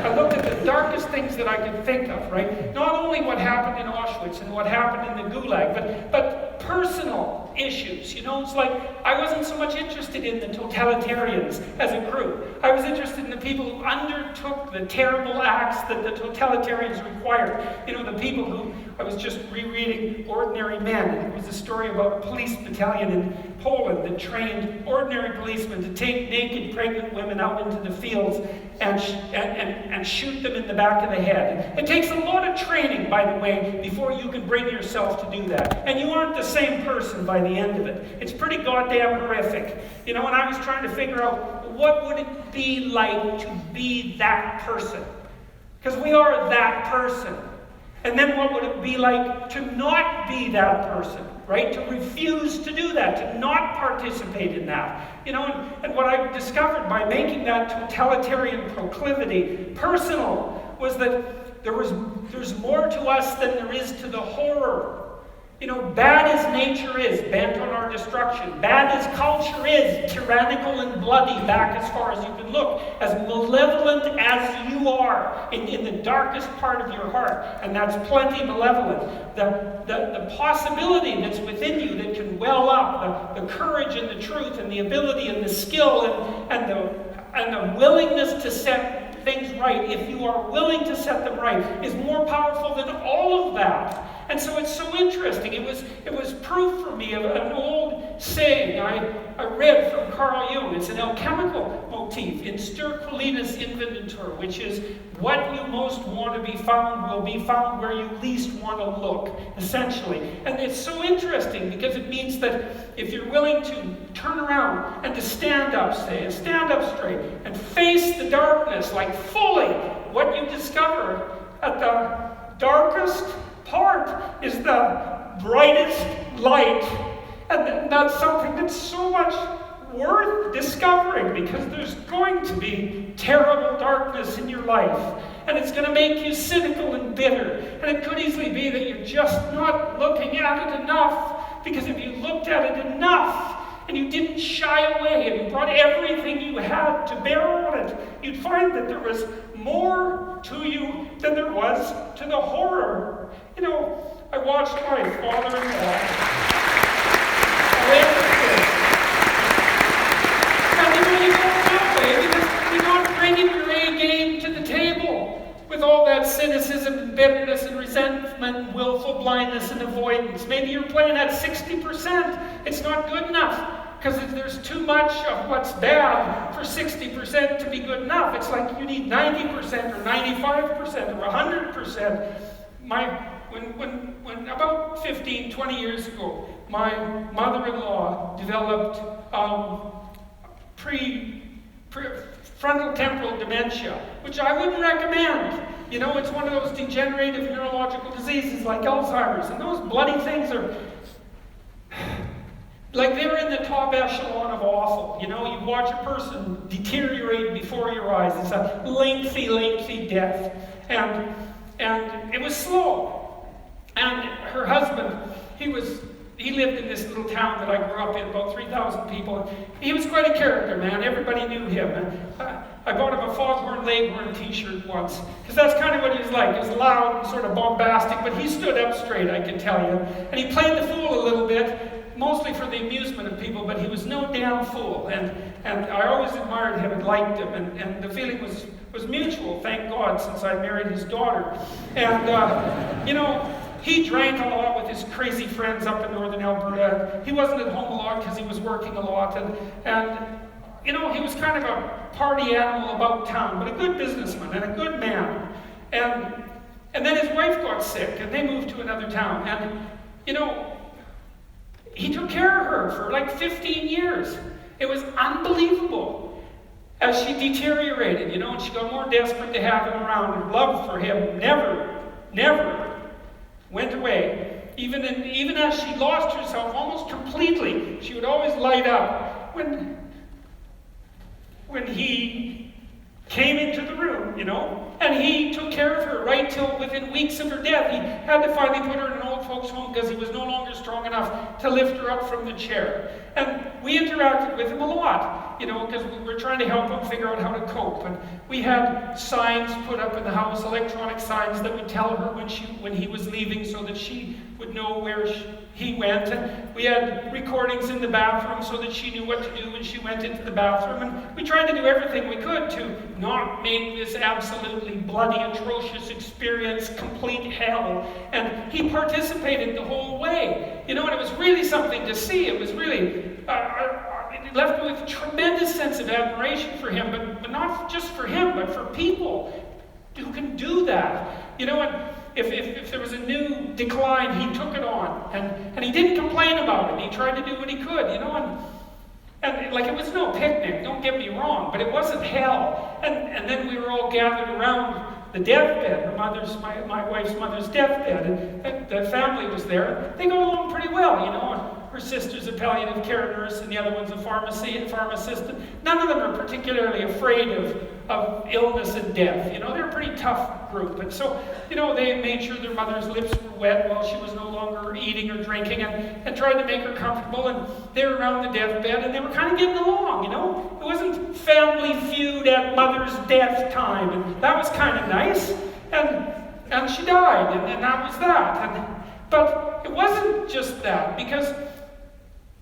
I looked at the darkest things that I could think of, right? Not only what happened in Auschwitz and what happened in the Gulag, but personal issues. You know, it's like I wasn't so much interested in the totalitarians as a group. I was interested in the people who undertook the terrible acts that the totalitarians required. You know, the people who, I was just rereading Ordinary Men, and it was a story about a police battalion in Poland that trained ordinary policemen to take naked pregnant women out into the fields and shoot them in the back of the head. It takes a lot of training, by the way, before you can bring yourself to do that. And you aren't the same person by the end of it. It's pretty goddamn horrific. You know, and I was trying to figure out what would it be like to be that person? Because we are that person. And then what would it be like to not be that person, right? To refuse to do that, to not participate in that. You know, and what I discovered by making that totalitarian proclivity personal was that there's more to us than there is to the horror. You know, bad as nature is, bent on our destruction, bad as culture is, tyrannical and bloody back as far as you can look, as malevolent as you are in the darkest part of your heart, and that's plenty malevolent, the possibility that's within you that can well up, the courage and the truth and the ability and the skill and the willingness to set things right, if you are willing to set them right, is more powerful than all of that. And so it's so interesting. It was proof for me of an old saying I read from Carl Jung. It's an alchemical motif in Stir Qualinus Inventur, which is what you most want to be found will be found where you least want to look, essentially. And it's so interesting because it means that if you're willing to turn around and to stand up, and stand up straight and face the darkness like fully, what you discover at the darkest part is the brightest light. And that's something that's so much worth discovering, because there's going to be terrible darkness in your life. And it's going to make you cynical and bitter. And it could easily be that you're just not looking at it enough. Because if you looked at it enough, and you didn't shy away, and you brought everything you had to bear on it, you'd find that there was more to you than there was to the horror. You know, I watched my father-in-law. And you know, you go that way because you're not bringing your A game to the table with all that cynicism and bitterness and resentment and willful blindness and avoidance. Maybe you're playing at 60%. It's not good enough. Because if there's too much of what's bad for 60% to be good enough, it's like you need 90% or 95% or 100%. When about 15, 20 years ago, my mother-in-law developed frontal temporal dementia, which I wouldn't recommend. You know, it's one of those degenerative neurological diseases like Alzheimer's, and those bloody things are like they're in the top echelon of awful. You know, you watch a person deteriorate before your eyes. It's a lengthy, lengthy death. And it was slow. And her husband, he lived in this little town that I grew up in, about 3,000 people. He was quite a character, man. Everybody knew him. And I bought him a Foghorn Leghorn t-shirt once, because that's kind of what he was like. He was loud and sort of bombastic, but he stood up straight, I can tell you. And he played the fool a little bit, mostly for the amusement of people, but he was no damn fool. And I always admired him and liked him, and the feeling was mutual, thank God, since I married his daughter. And, you know, he drank a lot with his crazy friends up in northern Alberta. He wasn't at home a lot because he was working a lot. And you know, he was kind of a party animal about town, but a good businessman and a good man. And then his wife got sick, and they moved to another town. And, you know, he took care of her for like 15 years. It was unbelievable. As she deteriorated, you know, and she got more desperate to have him around. Her love for him never went away. Even as she lost herself almost completely, she would always light up when he came into the room, you know, and he took care of her right till within weeks of her death. He had to finally put her in an old folks' home because he was no longer strong enough to lift her up from the chair. And we interacted with him a lot. because we were trying to help him figure out how to cope. And we had signs put up in the house, electronic signs that would tell her when he was leaving so that she would know where he went. And we had recordings in the bathroom so that she knew what to do when she went into the bathroom. And we tried to do everything we could to not make this absolutely bloody, atrocious experience complete hell. And he participated the whole way. And it was really something to see. It was really... it left me with a tremendous sense of admiration for him, but not just for him, but for people who can do that. And if there was a new decline, he took it on, and he didn't complain about it. He tried to do what he could, and like, it was no picnic, don't get me wrong, but it wasn't hell. And then we were all gathered around the deathbed, my wife's mother's deathbed, and the family was there. They got along pretty well, and her sister's a palliative care nurse, and the other one's a pharmacist. And none of them are particularly afraid of illness and death. They're a pretty tough group. And so, they made sure their mother's lips were wet while she was no longer eating or drinking, and tried to make her comfortable. And they were around the deathbed, and they were kind of getting along. It wasn't Family Feud at mother's death time, and that was kind of nice. And she died, and that was that. But it wasn't just that, because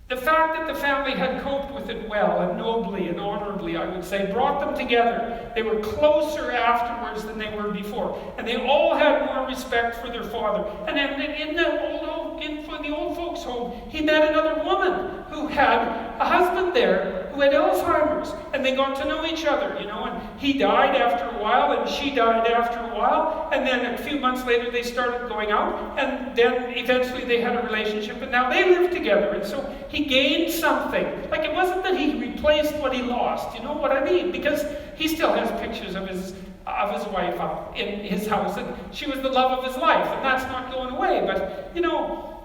the fact that the family had coped with it well and nobly and honorably, I would say, brought them together. They were closer afterwards than they were before. And they all had more respect for their father. And then in the old folks' home, he met another woman who had a husband there who had Alzheimer's. And they got to know each other, and he died after a while, and she died after a while. And then a few months later, they started going out. And then eventually they had a relationship, and now they live together. And so he gained something. Like, it wasn't that he replaced what he lost, you know what I mean? Because he still has pictures of his wife up in his house, and she was the love of his life, and that's not going away. But,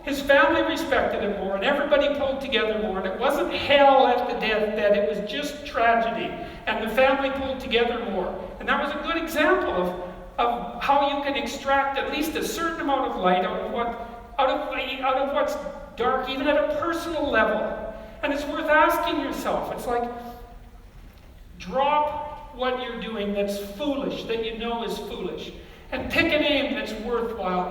his family respected him more, and everybody pulled together more, and it wasn't hell at the deathbed, it was just tragedy, and the family pulled together more. And that was a good example of how you can extract at least a certain amount of light out of what's dark, even at a personal level. And it's worth asking yourself. It's like, drop what you're doing that's foolish, that you know is foolish, and pick an aim that's worthwhile,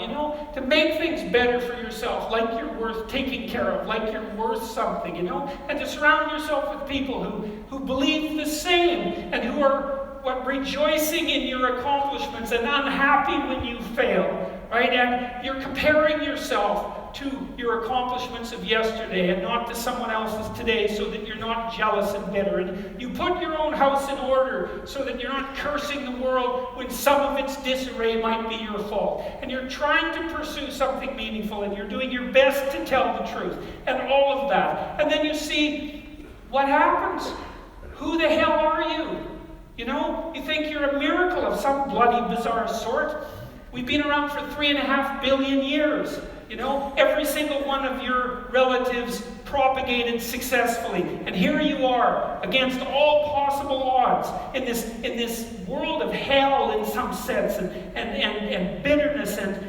to make things better for yourself, like you're worth taking care of, like you're worth something, and to surround yourself with people who believe the same, and who are rejoicing in your accomplishments and unhappy when you fail, right? And you're comparing yourself to your accomplishments of yesterday and not to someone else's today, so that you're not jealous and bitter. And you put your own house in order so that you're not cursing the world when some of its disarray might be your fault. And you're trying to pursue something meaningful, and you're doing your best to tell the truth, and all of that. And then you see what happens. Who the hell are you? You think you're a miracle of some bloody, bizarre sort. We've been around for 3.5 billion years. Every single one of your relatives propagated successfully. And here you are, against all possible odds, in this world of hell in some sense, and bitterness, and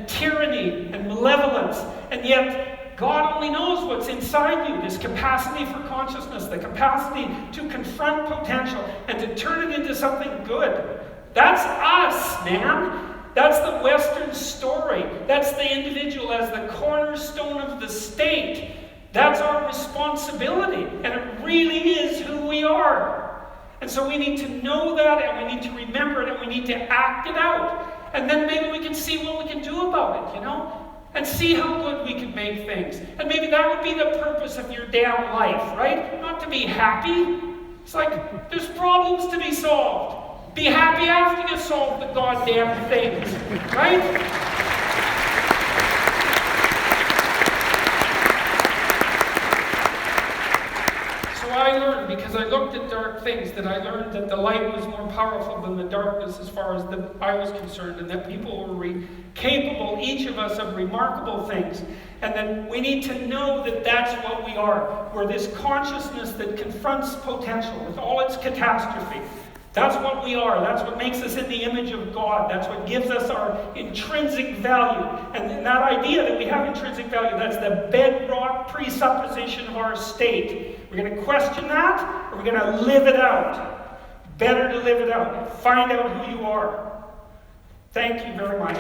tyranny, and malevolence. And yet, God only knows what's inside you, this capacity for consciousness, the capacity to confront potential and to turn it into something good. That's us, man. That's the Western story. That's the individual as the cornerstone of the state. That's our responsibility, and it really is who we are. And so we need to know that, and we need to remember it, and we need to act it out. And then maybe we can see what we can do about it, and see how good we can make things. And maybe that would be the purpose of your damn life, right? Not to be happy. It's like, there's problems to be solved. Be happy after you solve the goddamn things, right? So I learned, because I looked at dark things, that I learned that the light was more powerful than the darkness as far as I was concerned, and that people were capable, each of us, of remarkable things. And that we need to know that that's what we are. We're this consciousness that confronts potential with all its catastrophe. That's what we are. That's what makes us in the image of God. That's what gives us our intrinsic value. And that idea that we have intrinsic value. That's the bedrock presupposition of our state. We're going to question that, or we're going to live it out. Better to live it out. Find out who you are. Thank you very much.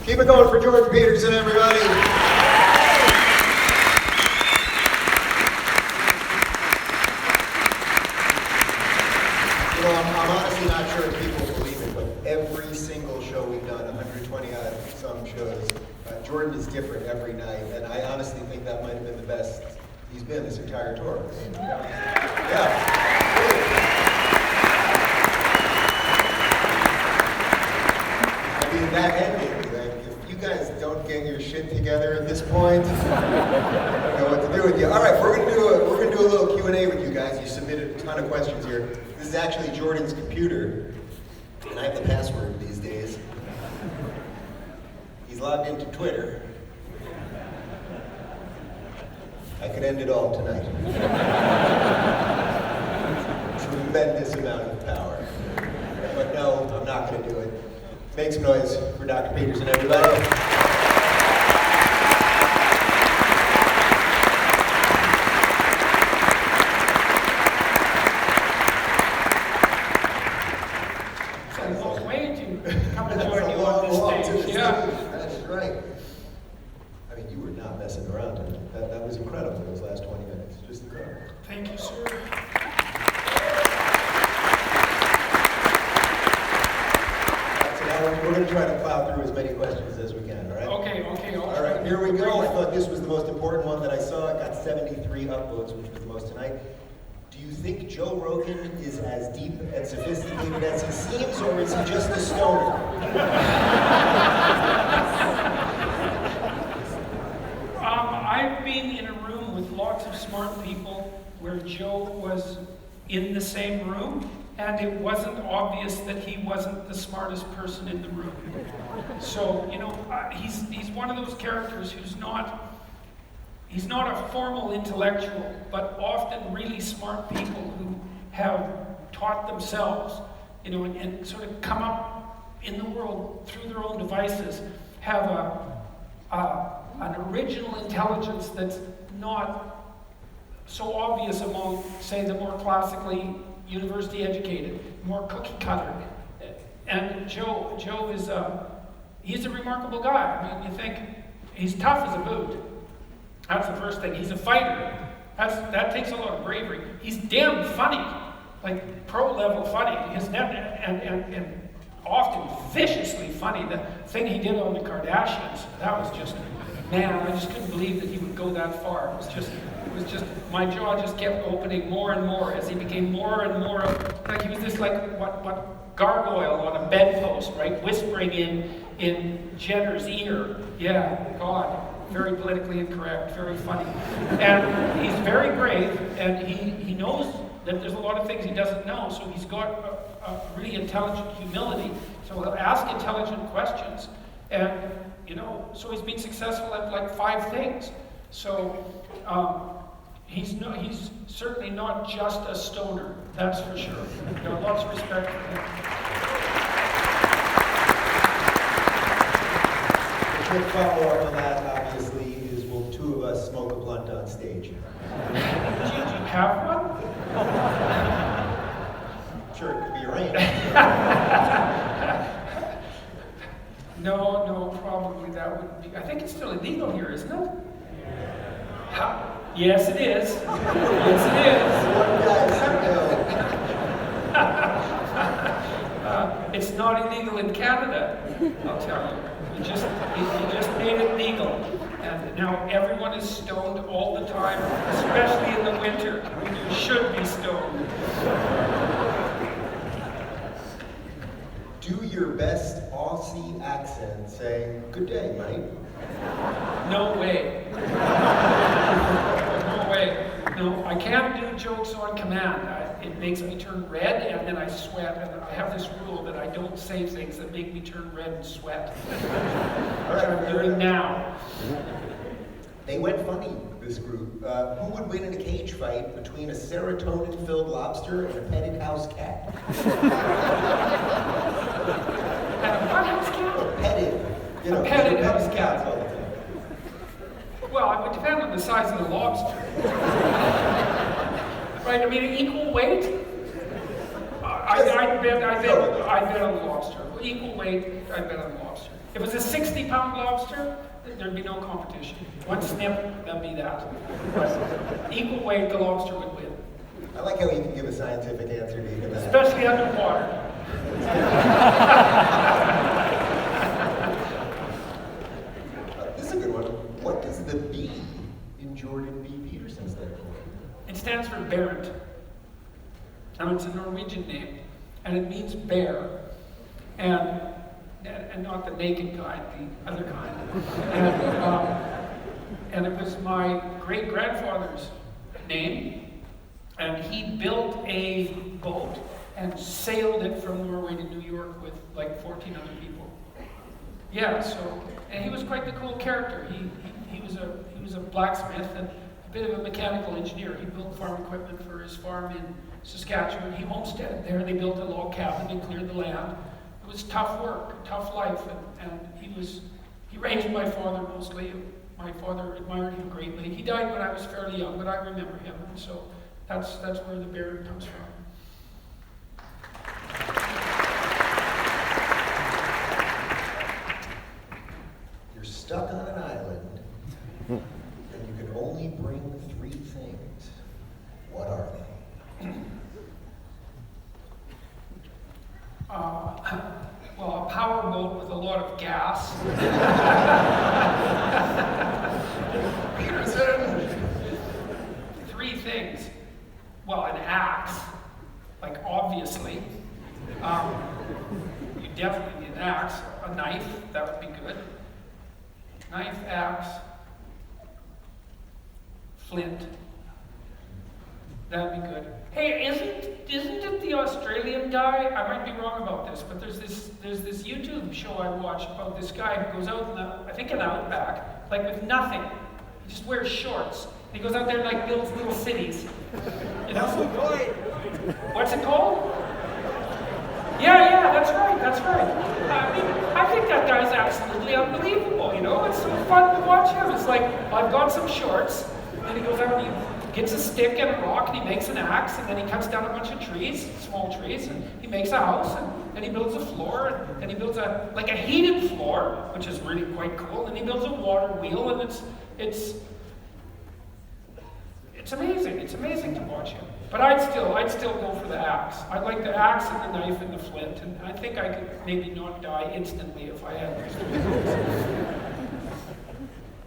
Keep it going for Jordan Peterson, everybody. You know, I'm honestly not sure if people believe it, but every single show we've done, 120 odd some shows, Jordan is different every night, and I honestly think that might have been the best he's been this entire tour. Yeah. I mean, that ending, like, if you guys don't get your shit together at this point, I don't know what to do with you. All right, we're gonna do a little Q&A with you guys. You submitted a ton of questions here. This is actually Jordan's computer, and I have the password these days. He's logged into Twitter. I could end it all tonight. Tremendous amount of power. But no, I'm not going to do it. Make some noise for Dr. Peterson, everybody. It's a long way to come and join you on this stage. Yeah. That's right. I mean, you were not messing around tonight. That was incredible, those last 20 minutes. Just incredible. Thank you, sir. We're going to try to plow through as many questions as we can, all right? Okay. All right, here we go. I thought this was the most important one that I saw. It got 73 upvotes, which was the most tonight. Do you think Joe Rogan is as deep and sophisticated as he seems, or is he just a stoner? I've been in a room with lots of smart people where Joe was in the same room, and it wasn't obvious that he wasn't the smartest person in the room. So, you know, he's one of those characters who's not a formal intellectual, but often really smart people who have taught themselves, you know, and sort of come up in the world through their own devices, have an original intelligence that's not so obvious among, say, the more classically university educated, more cookie cutter. And Joe is he's a remarkable guy. I mean, you think he's tough as a boot. That's the first thing. He's a fighter. That takes a lot of bravery. He's damn funny, like pro level funny. And often viciously funny. The thing he did on the Kardashians, that was just, man, I just couldn't believe that he would go that far. It was just, my jaw just kept opening more and more as he became more and more, like he was this like, what gargoyle on a bedpost, right? Whispering in Jenner's ear. Yeah, God, very politically incorrect, very funny. And he's very brave, and he knows that there's a lot of things he doesn't know, so he's got a really intelligent humility. So he'll ask intelligent questions. And, you know, so he's been successful at like 5 things. So he's certainly not just a stoner, that's for sure. Got lots of respect for him. The quick follow-up on that, obviously, is will 2 of us smoke a blunt on stage? Do you have one? Sure, it could be arranged. No, probably that wouldn't be. I think it's still illegal here, isn't it? Yes, it is. Yes, it is. It's not illegal in Canada, I'll tell you. You just made it legal. And now everyone is stoned all the time, especially in Aussie accent saying, "Good day, mate"? No way. No way. No, I can't do jokes on command. It makes me turn red and then I sweat. And I have this rule that I don't say things that make me turn red and sweat. Which I'm doing now. They went funny, this group. Who would win in a cage fight between a serotonin-filled lobster and a petted house cat? And what house cat? Petted. You know, petted house cats cat. all the time. Well, it would depend on the size of the lobster. Right, I mean, equal weight? I bet on the lobster. Equal weight, I bet on the lobster. If it was a 60-pound lobster, there'd be no competition. One snip, that'd be that. But equal weight, the lobster would win. I like how you can give a scientific answer to even that. Especially underwater. This is a good one. What does the B in Jordan B. Peterson stand for? It stands for Barent. And it's a Norwegian name. And it means bear. And not the naked kind, the other kind. And it was my great-grandfather's name. And he built a boat and sailed it from Norway to New York with like 14 other people. Yeah, so, and he was quite the cool character. He was a blacksmith and a bit of a mechanical engineer. He built farm equipment for his farm in Saskatchewan. He homesteaded there. They built a log cabin and cleared the land. It was tough work, tough life, and he raised my father mostly. My father admired him greatly. He died when I was fairly young, but I remember him, and so that's where the Barent comes from. You're stuck on an island, and you can only bring 3 things. What are they? Well, a power boat with a lot of gas. Peterson! 3 things. Well, an axe, like obviously. You definitely need an axe. A knife, that would be good. Knife, axe, flint. That'd be good. Hey, isn't it the Australian guy? I might be wrong about this, but there's this YouTube show I watch about this guy who goes out in the, I think in the outback, like with nothing. He just wears shorts. He goes out there and like builds little cities. You know? What's it called? Yeah, that's right. I mean, I think that guy's absolutely unbelievable, you know? It's so fun to watch him. It's like, I've got some shorts, and he goes out and he gets a stick and a rock, and he makes an axe, and then he cuts down a bunch of trees, small trees, and he makes a house, and then he builds a floor, and he builds a heated floor, which is really quite cool, and he builds a water wheel, and it's amazing. It's amazing to watch him. But I'd still go for the axe. I'd like the axe and the knife and the flint, and I think I could maybe not die instantly if I had those 3 things.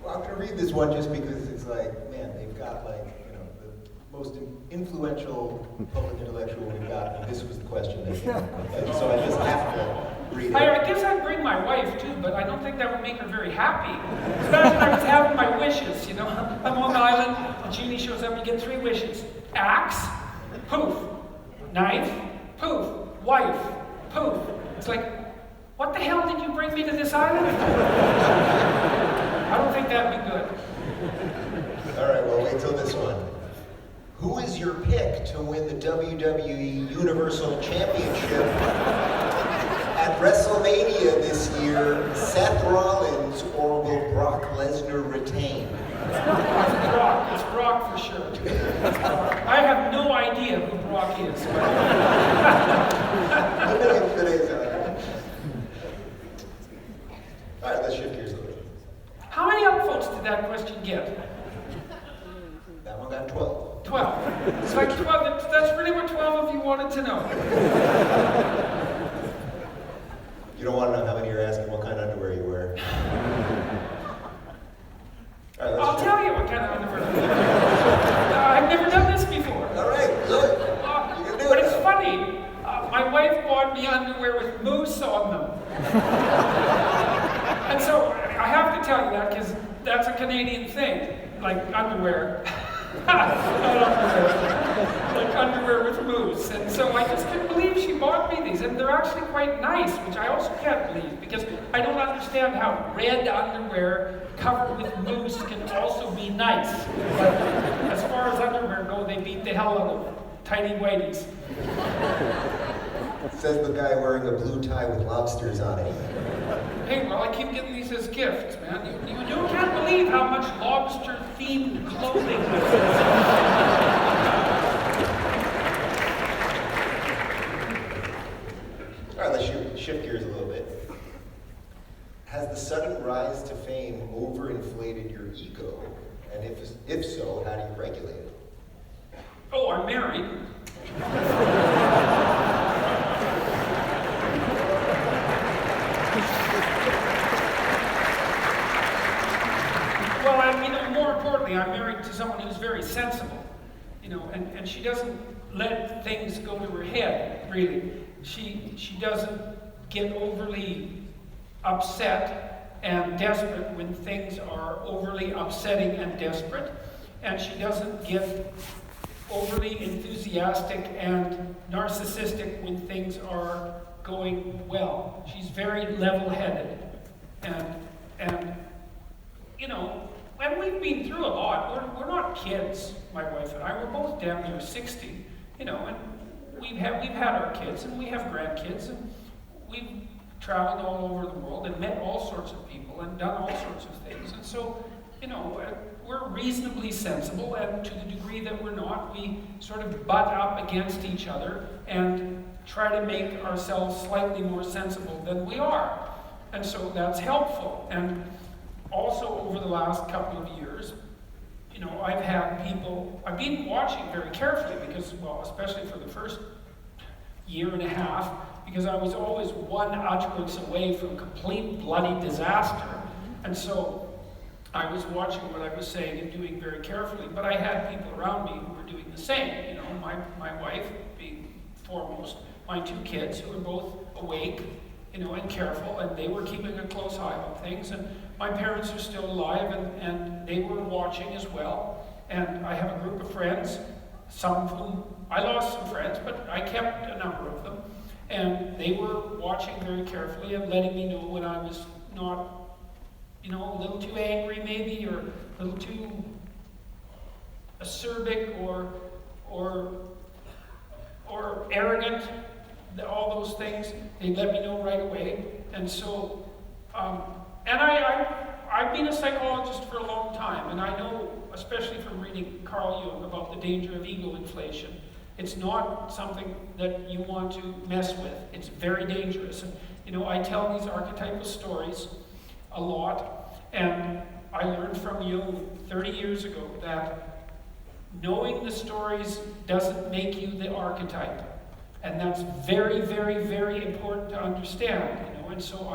Well, I'm going to read this one just because it's like, man, they've got like, you know, the most influential public intellectual we've got, and this was the question they came up with. So I just have to read it. I guess I'd bring my wife too, but I don't think that would make her very happy. Especially if I was having my wishes, you know. I'm on the island, the genie shows up, you get 3 wishes. Axe, poof. Knife, poof. Wife, poof. It's like, what the hell did you bring me to this island? I don't think that'd be good. All right, well, wait till this one. Who is your pick to win the WWE Universal Championship at WrestleMania this year? Seth Rollins, or will Brock Lesnar retain? Brock. It's Brock for sure. I have no idea who Brock is. All right, let's shift gears a little bit. How many upvotes did that question get? That one got 12. 12. It's like 12. That's really what 12 of you wanted to know. You don't want to know how many you're asking what kind of underwear you wear. All right, I'll tell you what kind of underwear I wear. I've never done this before. All right, do it. You can do But it. it's funny. My wife bought me underwear with moose on them. Canadian thing, like underwear. Not underwear. Like underwear with moose. And so I just couldn't believe she bought me these. And they're actually quite nice, which I also can't believe, because I don't understand how red underwear covered with moose can also be nice. But as far as underwear go, they beat the hell out of tidy whities. Says the guy wearing a blue tie with lobsters on it. Hey, well, I keep getting these as gifts, man. You can't believe how much lobster-themed clothing this is. All right, let's shift gears a little bit. Has the sudden rise to fame overinflated your ego? And if so, how do you regulate it? Oh, I'm married. Well, more importantly, I'm married to someone who's very sensible, and she doesn't let things go to her head, really. She doesn't get overly upset and desperate when things are overly upsetting and desperate, and she doesn't get overly enthusiastic and narcissistic when things are going well. She's very level-headed, and we've been through a lot. We're not kids, my wife and I. We're both damn near 60, and we've had our kids, and we have grandkids, and we've traveled all over the world and met all sorts of people and done all sorts of things. And so, we're reasonably sensible, and to the degree that we're not, we sort of butt up against each other and try to make ourselves slightly more sensible than we are. And so that's helpful. And also over the last couple of years, I've had people, I've been watching very carefully because, well, especially for the first year and a half, because I was always one utterance away from complete bloody disaster. And so I was watching what I was saying and doing very carefully, but I had people around me who were doing the same. My wife being foremost, my two kids who were both awake, and careful, and they were keeping a close eye on things. And my parents are still alive, and they were watching as well. And I have a group of friends, some of whom, I lost some friends, but I kept a number of them. And they were watching very carefully and letting me know when I was not, a little too angry maybe, or a little too acerbic or arrogant, all those things. They let me know right away. And so, and I've been a psychologist for a long time, and I know, especially from reading Carl Jung, about the danger of ego inflation. It's not something that you want to mess with. It's very dangerous. And, I tell these archetypal stories a lot, and I learned from Jung 30 years ago that knowing the stories doesn't make you the archetype. And that's very, very, very important to understand, And so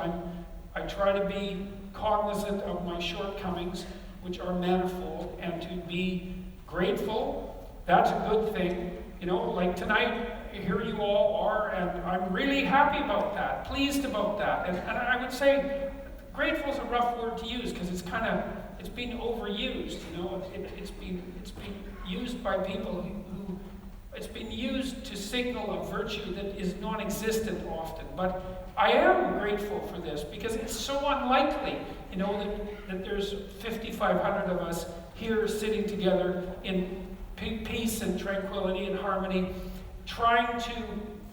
I try to be cognizant of my shortcomings, which are manifold, and to be grateful. That's a good thing. Like tonight, here you all are, and I'm really happy about that, pleased about that. And I would say grateful is a rough word to use because it's been overused, It's been used by people who it's been used to signal a virtue that is non-existent often. But I am grateful for this because it's so unlikely, that there's 5,500 of us here sitting together in peace and tranquility and harmony, trying to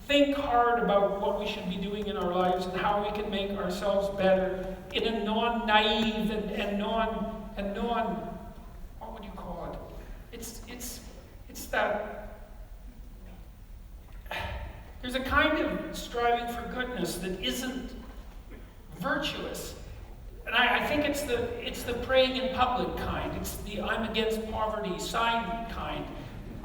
think hard about what we should be doing in our lives and how we can make ourselves better in a non-naive and non, what would you call it? It's that. There's a kind of striving for goodness that isn't virtuous. And I think it's the praying in public kind. It's the I'm against poverty sign kind.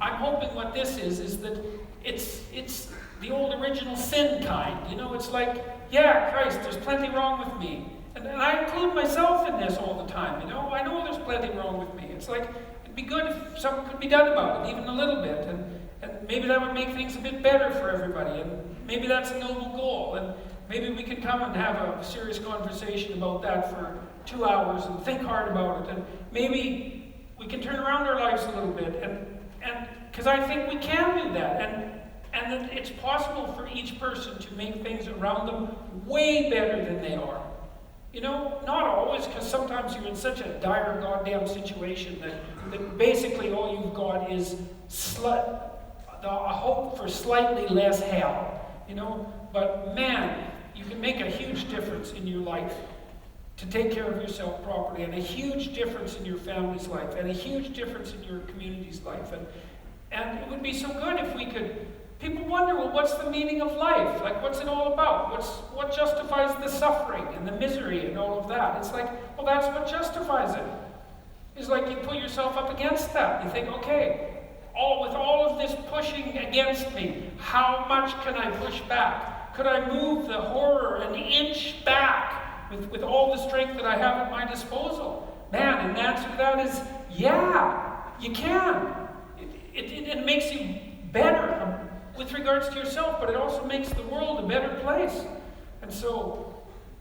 I'm hoping what this is that it's the old original sin kind. It's like, yeah, Christ, there's plenty wrong with me. And I include myself in this all the time, I know there's plenty wrong with me. It's like, it'd be good if something could be done about it, even a little bit. And maybe that would make things a bit better for everybody. And maybe that's a noble goal. And maybe we can come and have a serious conversation about that for 2 hours and think hard about it, and maybe we can turn around our lives a little bit, and because I think we can do that, and that it's possible for each person to make things around them way better than they are. You know, not always, because sometimes you're in such a dire goddamn situation that basically all you've got is a hope for slightly less hell, you know. But man, you can make a huge difference in your life to take care of yourself properly, and a huge difference in your family's life, and a huge difference in your community's life. And it would be so good if we could. People wonder, well, what's the meaning of life? Like, what's it all about? What justifies the suffering and the misery and all of that? It's like, well, that's what justifies it. It's like you put yourself up against that. You think, okay, with all of this pushing against me, how much can I push back? Could I move the horror an inch back with all the strength that I have at my disposal? Man, and the answer to that is, yeah, you can. It makes you better with regards to yourself, but it also makes the world a better place. And so,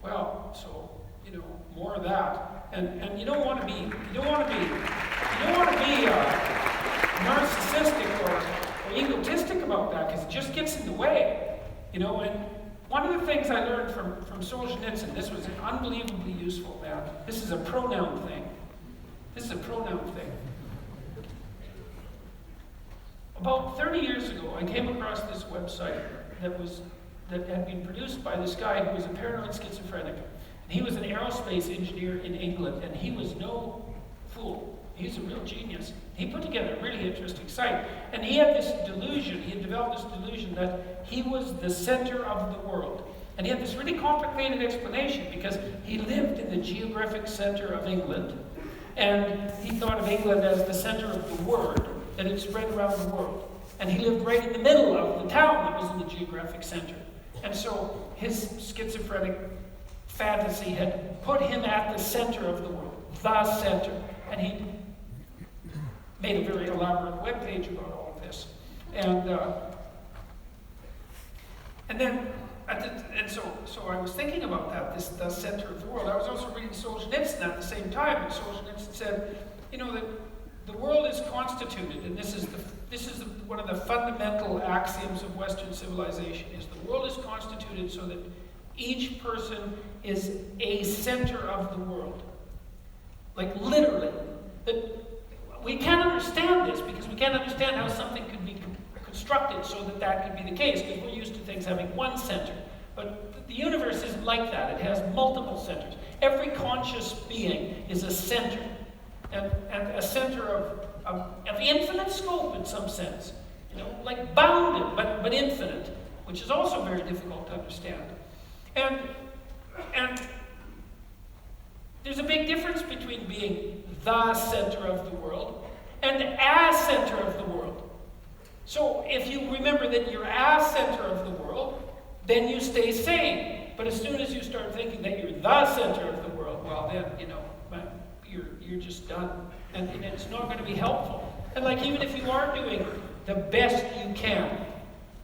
you know, more of that. And you don't want to be narcissistic or egotistic about that, because it just gets in the way. You know, and one of the things I learned from Solzhenitsyn, this was unbelievably useful, man. This is a pronoun thing. About 30 years ago, I came across this website that had been produced by this guy who was a paranoid schizophrenic. And he was an aerospace engineer in England, and he was no fool. He's a real genius. He put together a really interesting site. And he had this delusion, he had developed this delusion that he was the center of the world. And he had this really complicated explanation, because he lived in the geographic center of England, and he thought of England as the center of the word, that it spread around the world. And he lived right in the middle of the town that was in the geographic center. And so his schizophrenic fantasy had put him at the center of the world, the center. And he made a very elaborate webpage about all of this. So I was thinking about that, the center of the world. I was also reading Solzhenitsyn at the same time, and Solzhenitsyn said, you know, that the world is constituted, and this is one of the fundamental axioms of Western civilization, is the world is constituted so that each person is a center of the world. Like literally. That we can't understand this, because we can't understand how something could be constructed so that could be the case, because we're used to things having one center. But the universe isn't like that. It has multiple centers. Every conscious being is a center. And a center of infinite scope in some sense, you know, like bounded but infinite, which is also very difficult to understand. And there's a big difference between being the center of the world and a center of the world. So if you remember that you're a center of the world, then you stay sane. But as soon as you start thinking that you're the center of the world, well then, you know, you're just done. And it's not going to be helpful. And like, even if you are doing the best you can,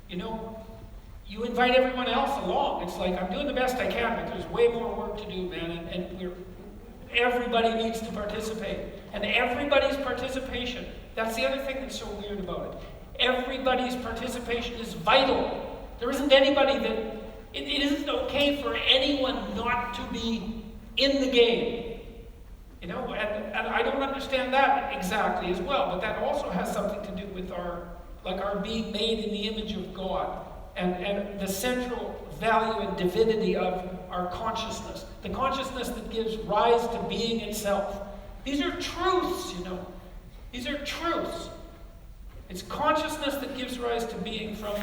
you know, you invite everyone else along. It's like, I'm doing the best I can, but there's way more work to do, man. And everybody needs to participate. And everybody's participation, that's the other thing that's so weird about it. Everybody's participation is vital. There isn't anybody that, it isn't okay for anyone not to be in the game. You know, and I don't understand that exactly as well, but that also has something to do with our being made in the image of God, and the central value and divinity of our consciousness, the consciousness that gives rise to being itself. These are truths, you know. These are truths. It's consciousness that gives rise to being from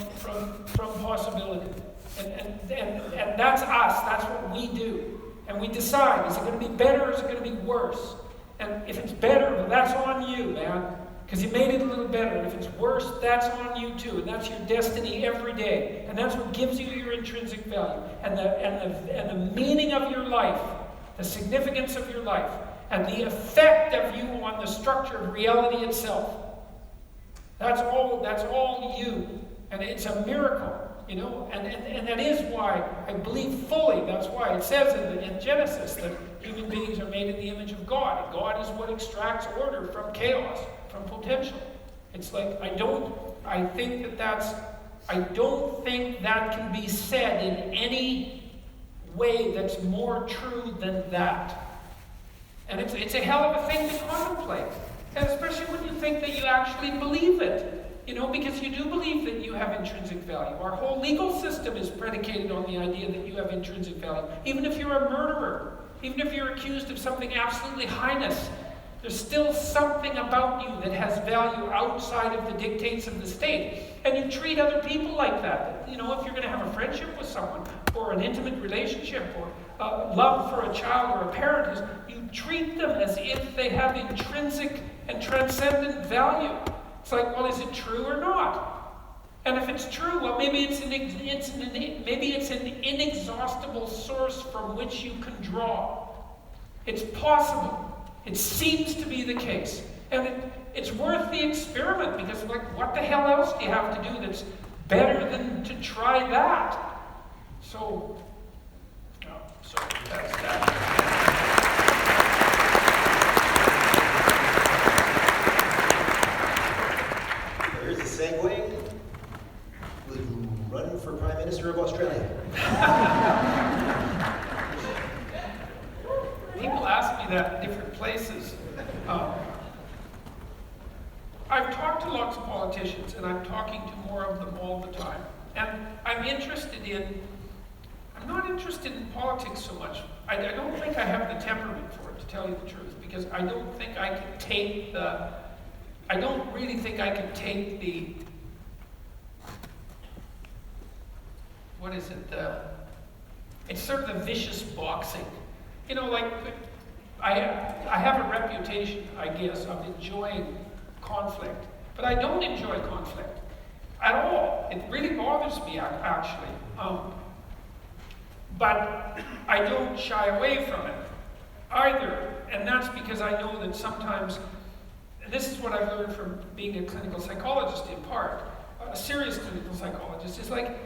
possibility. And that's us, that's what we do. And we decide, is it going to be better or is it going to be worse? And if it's better, well, that's on you, man. Because you made it a little better. And if it's worse, that's on you too. And that's your destiny every day. And that's what gives you your intrinsic value. And the meaning of your life, the significance of your life, and the effect of you on the structure of reality itself. That's all you. And it's a miracle. You know, and that is why I believe fully, that's why it says in Genesis that human beings are made in the image of God. And God is what extracts order from chaos, from potential. It's like, I don't think that can be said in any way that's more true than that. And it's a hell of a thing to contemplate. And especially when you think that you actually believe it. Because you do believe that you have intrinsic value. Our whole legal system is predicated on the idea that you have intrinsic value. Even if you're a murderer, even if you're accused of something absolutely heinous, there's still something about you that has value outside of the dictates of the state. And you treat other people like that. If you're going to have a friendship with someone, or an intimate relationship, or love for a child or a parent, you treat them as if they have intrinsic and transcendent value. It's like, well, is it true or not? And if it's true, well, maybe it's an inexhaustible source from which you can draw. It's possible. It seems to be the case. And it's worth the experiment, because, what the hell else do you have to do that's better than to try that? So that's that. Here's a segue. Will you run for Prime Minister of Australia? People ask me that in different places. I've talked to lots of politicians, and I'm talking to more of them all the time. And I'm not interested in politics so much. I don't think I have the temperament for it, to tell you the truth, because I don't really think I can take it's sort of the vicious boxing. I have a reputation, I guess, of enjoying conflict, but I don't enjoy conflict at all. It really bothers me, actually. But I don't shy away from it either, and that's because I know that sometimes, and this is what I've learned from being a clinical psychologist in part, a serious clinical psychologist, is like,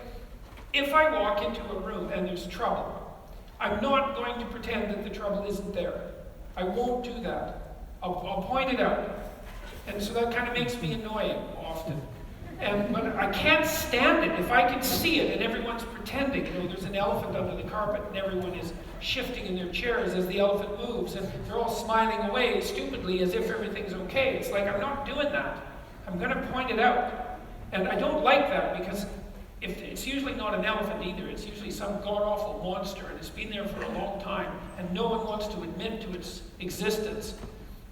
if I walk into a room and there's trouble, I'm not going to pretend that the trouble isn't there. I won't do that. I'll point it out. And so that kind of makes me annoying often. But I can't stand it if I can see it and everyone's pretending. There's an elephant under the carpet and everyone is shifting in their chairs as the elephant moves, and they're all smiling away stupidly as if everything's okay. It's like, I'm not doing that. I'm going to point it out. And I don't like that, because it's usually not an elephant either. It's usually some god-awful monster, and it's been there for a long time, and no one wants to admit to its existence.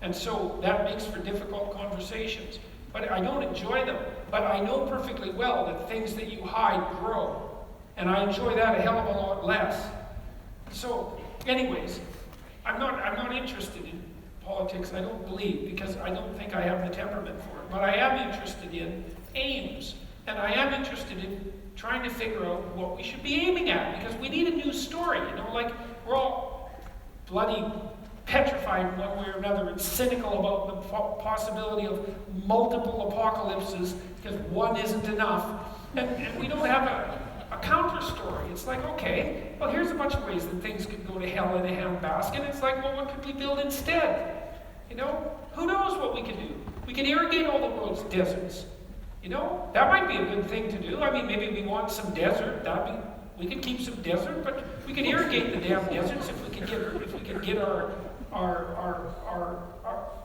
And so that makes for difficult conversations. But I don't enjoy them. But I know perfectly well that things that you hide grow. And I enjoy that a hell of a lot less. So, anyways, I'm not interested in politics, I don't believe, because I don't think I have the temperament for it. But I am interested in aims. And I am interested in trying to figure out what we should be aiming at, because we need a new story. We're all bloody petrified in one way or another and cynical about the possibility of multiple apocalypses because one isn't enough. And we don't have a counter story. It's like, okay, well, here's a bunch of ways that things could go to hell in a handbasket. It's like, well, what could we build instead? Who knows what we could do? We could irrigate all the world's deserts. That might be a good thing to do. I mean, maybe we want some desert. We could keep some desert, but we could irrigate the damn deserts if we could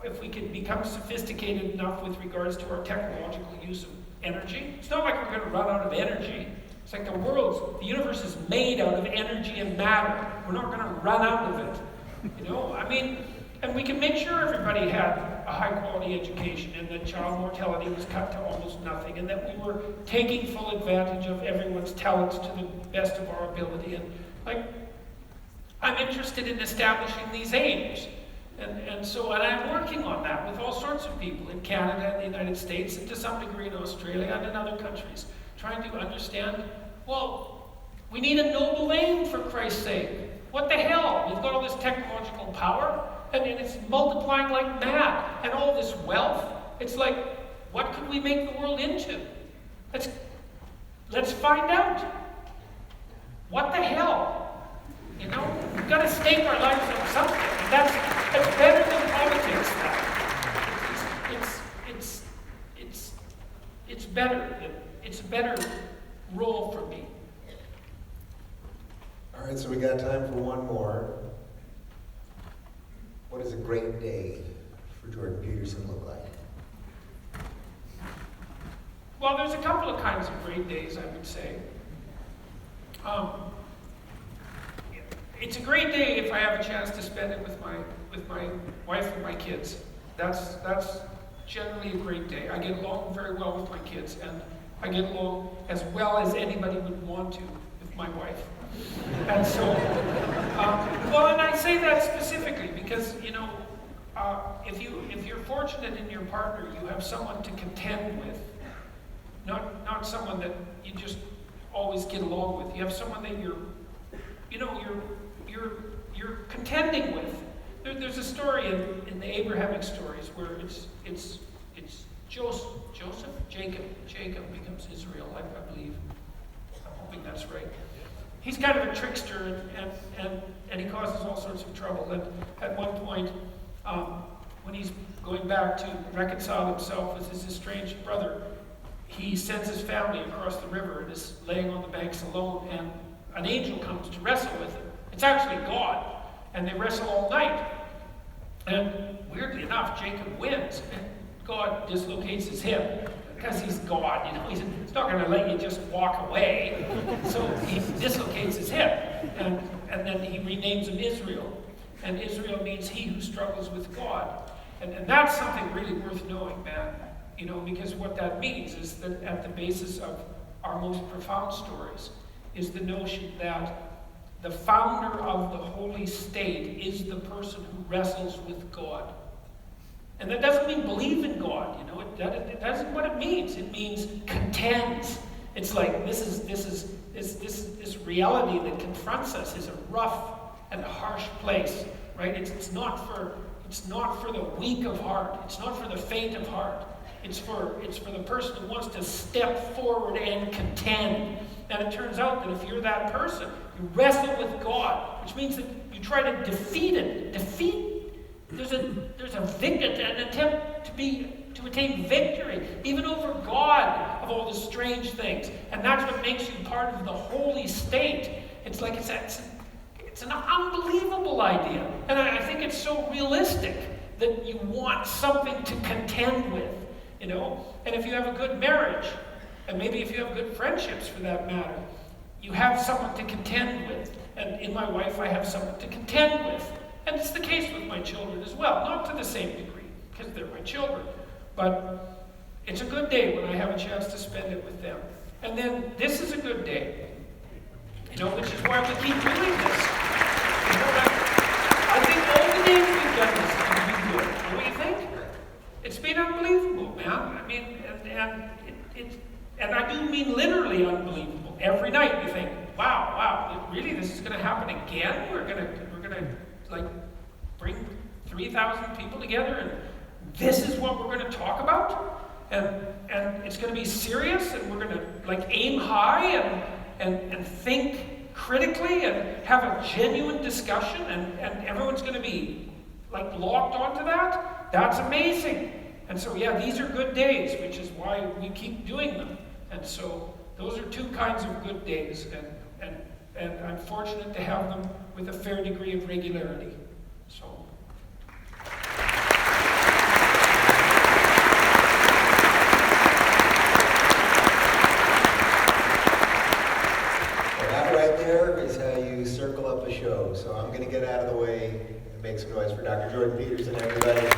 if we could become sophisticated enough with regards to our technological use of energy. It's not like we're going to run out of energy. It's like the universe is made out of energy and matter. We're not going to run out of it. And we can make sure everybody had a high-quality education, and that child mortality was cut to almost nothing, and that we were taking full advantage of everyone's talents to the best of our ability. And I'm interested in establishing these aims. And I'm working on that with all sorts of people in Canada and the United States, and to some degree in Australia and in other countries, trying to understand, well, we need a noble aim, for Christ's sake. What the hell? We've got all this technological power, and it's multiplying like mad, and all this wealth. It's like, what could we make the world into? Let's find out. What the hell? We've got to stake our lives on something. And that's better than politics. It's better. It's a better role for me. All right, so we got time for one more. What does a great day for Jordan Peterson look like? Well, there's a couple of kinds of great days, I would say. It's a great day if I have a chance to spend it with my wife and my kids. That's generally a great day. I get along very well with my kids, and I get along as well as anybody would want to with my wife. And so, well, and I say that specifically because, you know, if you're fortunate in your partner, you have someone to contend with, not someone that you just always get along with. You have someone that you're contending with. There's a story in the Abrahamic stories where it's Jacob becomes Israel, I believe. I'm hoping that's right. He's kind of a trickster, and he causes all sorts of trouble. And at one point, when he's going back to reconcile himself with his estranged brother, he sends his family across the river and is laying on the banks alone, and an angel comes to wrestle with him. It's actually God, and they wrestle all night. And weirdly enough, Jacob wins, and God dislocates his hip. Because he's God, you know, he's not going to let you just walk away. So he dislocates his hip, and then he renames him Israel. And Israel means he who struggles with God. And that's something really worth knowing, man. You know, because what that means is that at the basis of our most profound stories is the notion that the founder of the holy state is the person who wrestles with God. And that doesn't mean believe in God, you know. That isn't what it means. It means contends. It's like this reality that confronts us is a rough and harsh place, right? It's not for the weak of heart. It's not for the faint of heart. It's for the person who wants to step forward and contend. And it turns out that if you're that person, you wrestle with God, which means that you try to defeat it. There's an attempt to attain victory, even over God, of all the strange things. And that's what makes you part of the holy state. It's like it's an unbelievable idea. And I think it's so realistic that you want something to contend with, you know. And if you have a good marriage, and maybe if you have good friendships for that matter, you have someone to contend with. And in my wife, I have someone to contend with. And it's the case with my children as well, not to the same degree, because they're my children. But it's a good day when I have a chance to spend it with them. And then this is a good day, you know, which is why we keep doing this. You know, I think all the days we've done this have been good. What do you think? It's been unbelievable, man. I mean, and I do mean literally unbelievable. Every night you think, wow, really, this is going to happen again? We're gonna like bring 3,000 people together, and this is what we're going to talk about, and it's going to be serious, and we're going to like aim high and think critically and have a genuine discussion, and everyone's going to be like locked onto that. That's amazing. And so yeah, these are good days, which is why we keep doing them. And so those are two kinds of good days, and I'm fortunate to have them with a fair degree of regularity. So. Well, that right there is how you circle up a show. So I'm going to get out of the way and make some noise for Dr. Jordan Peterson, everybody.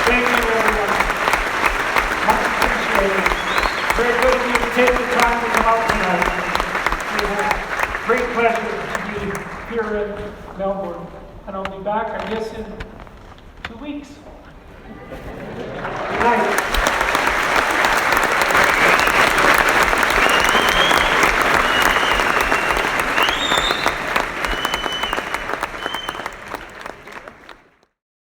Thank you, everyone. Much appreciated. Very good of you to take the time to come out tonight. It was a great pleasure to be here at Melbourne. And I'll be back, I guess, in 2 weeks.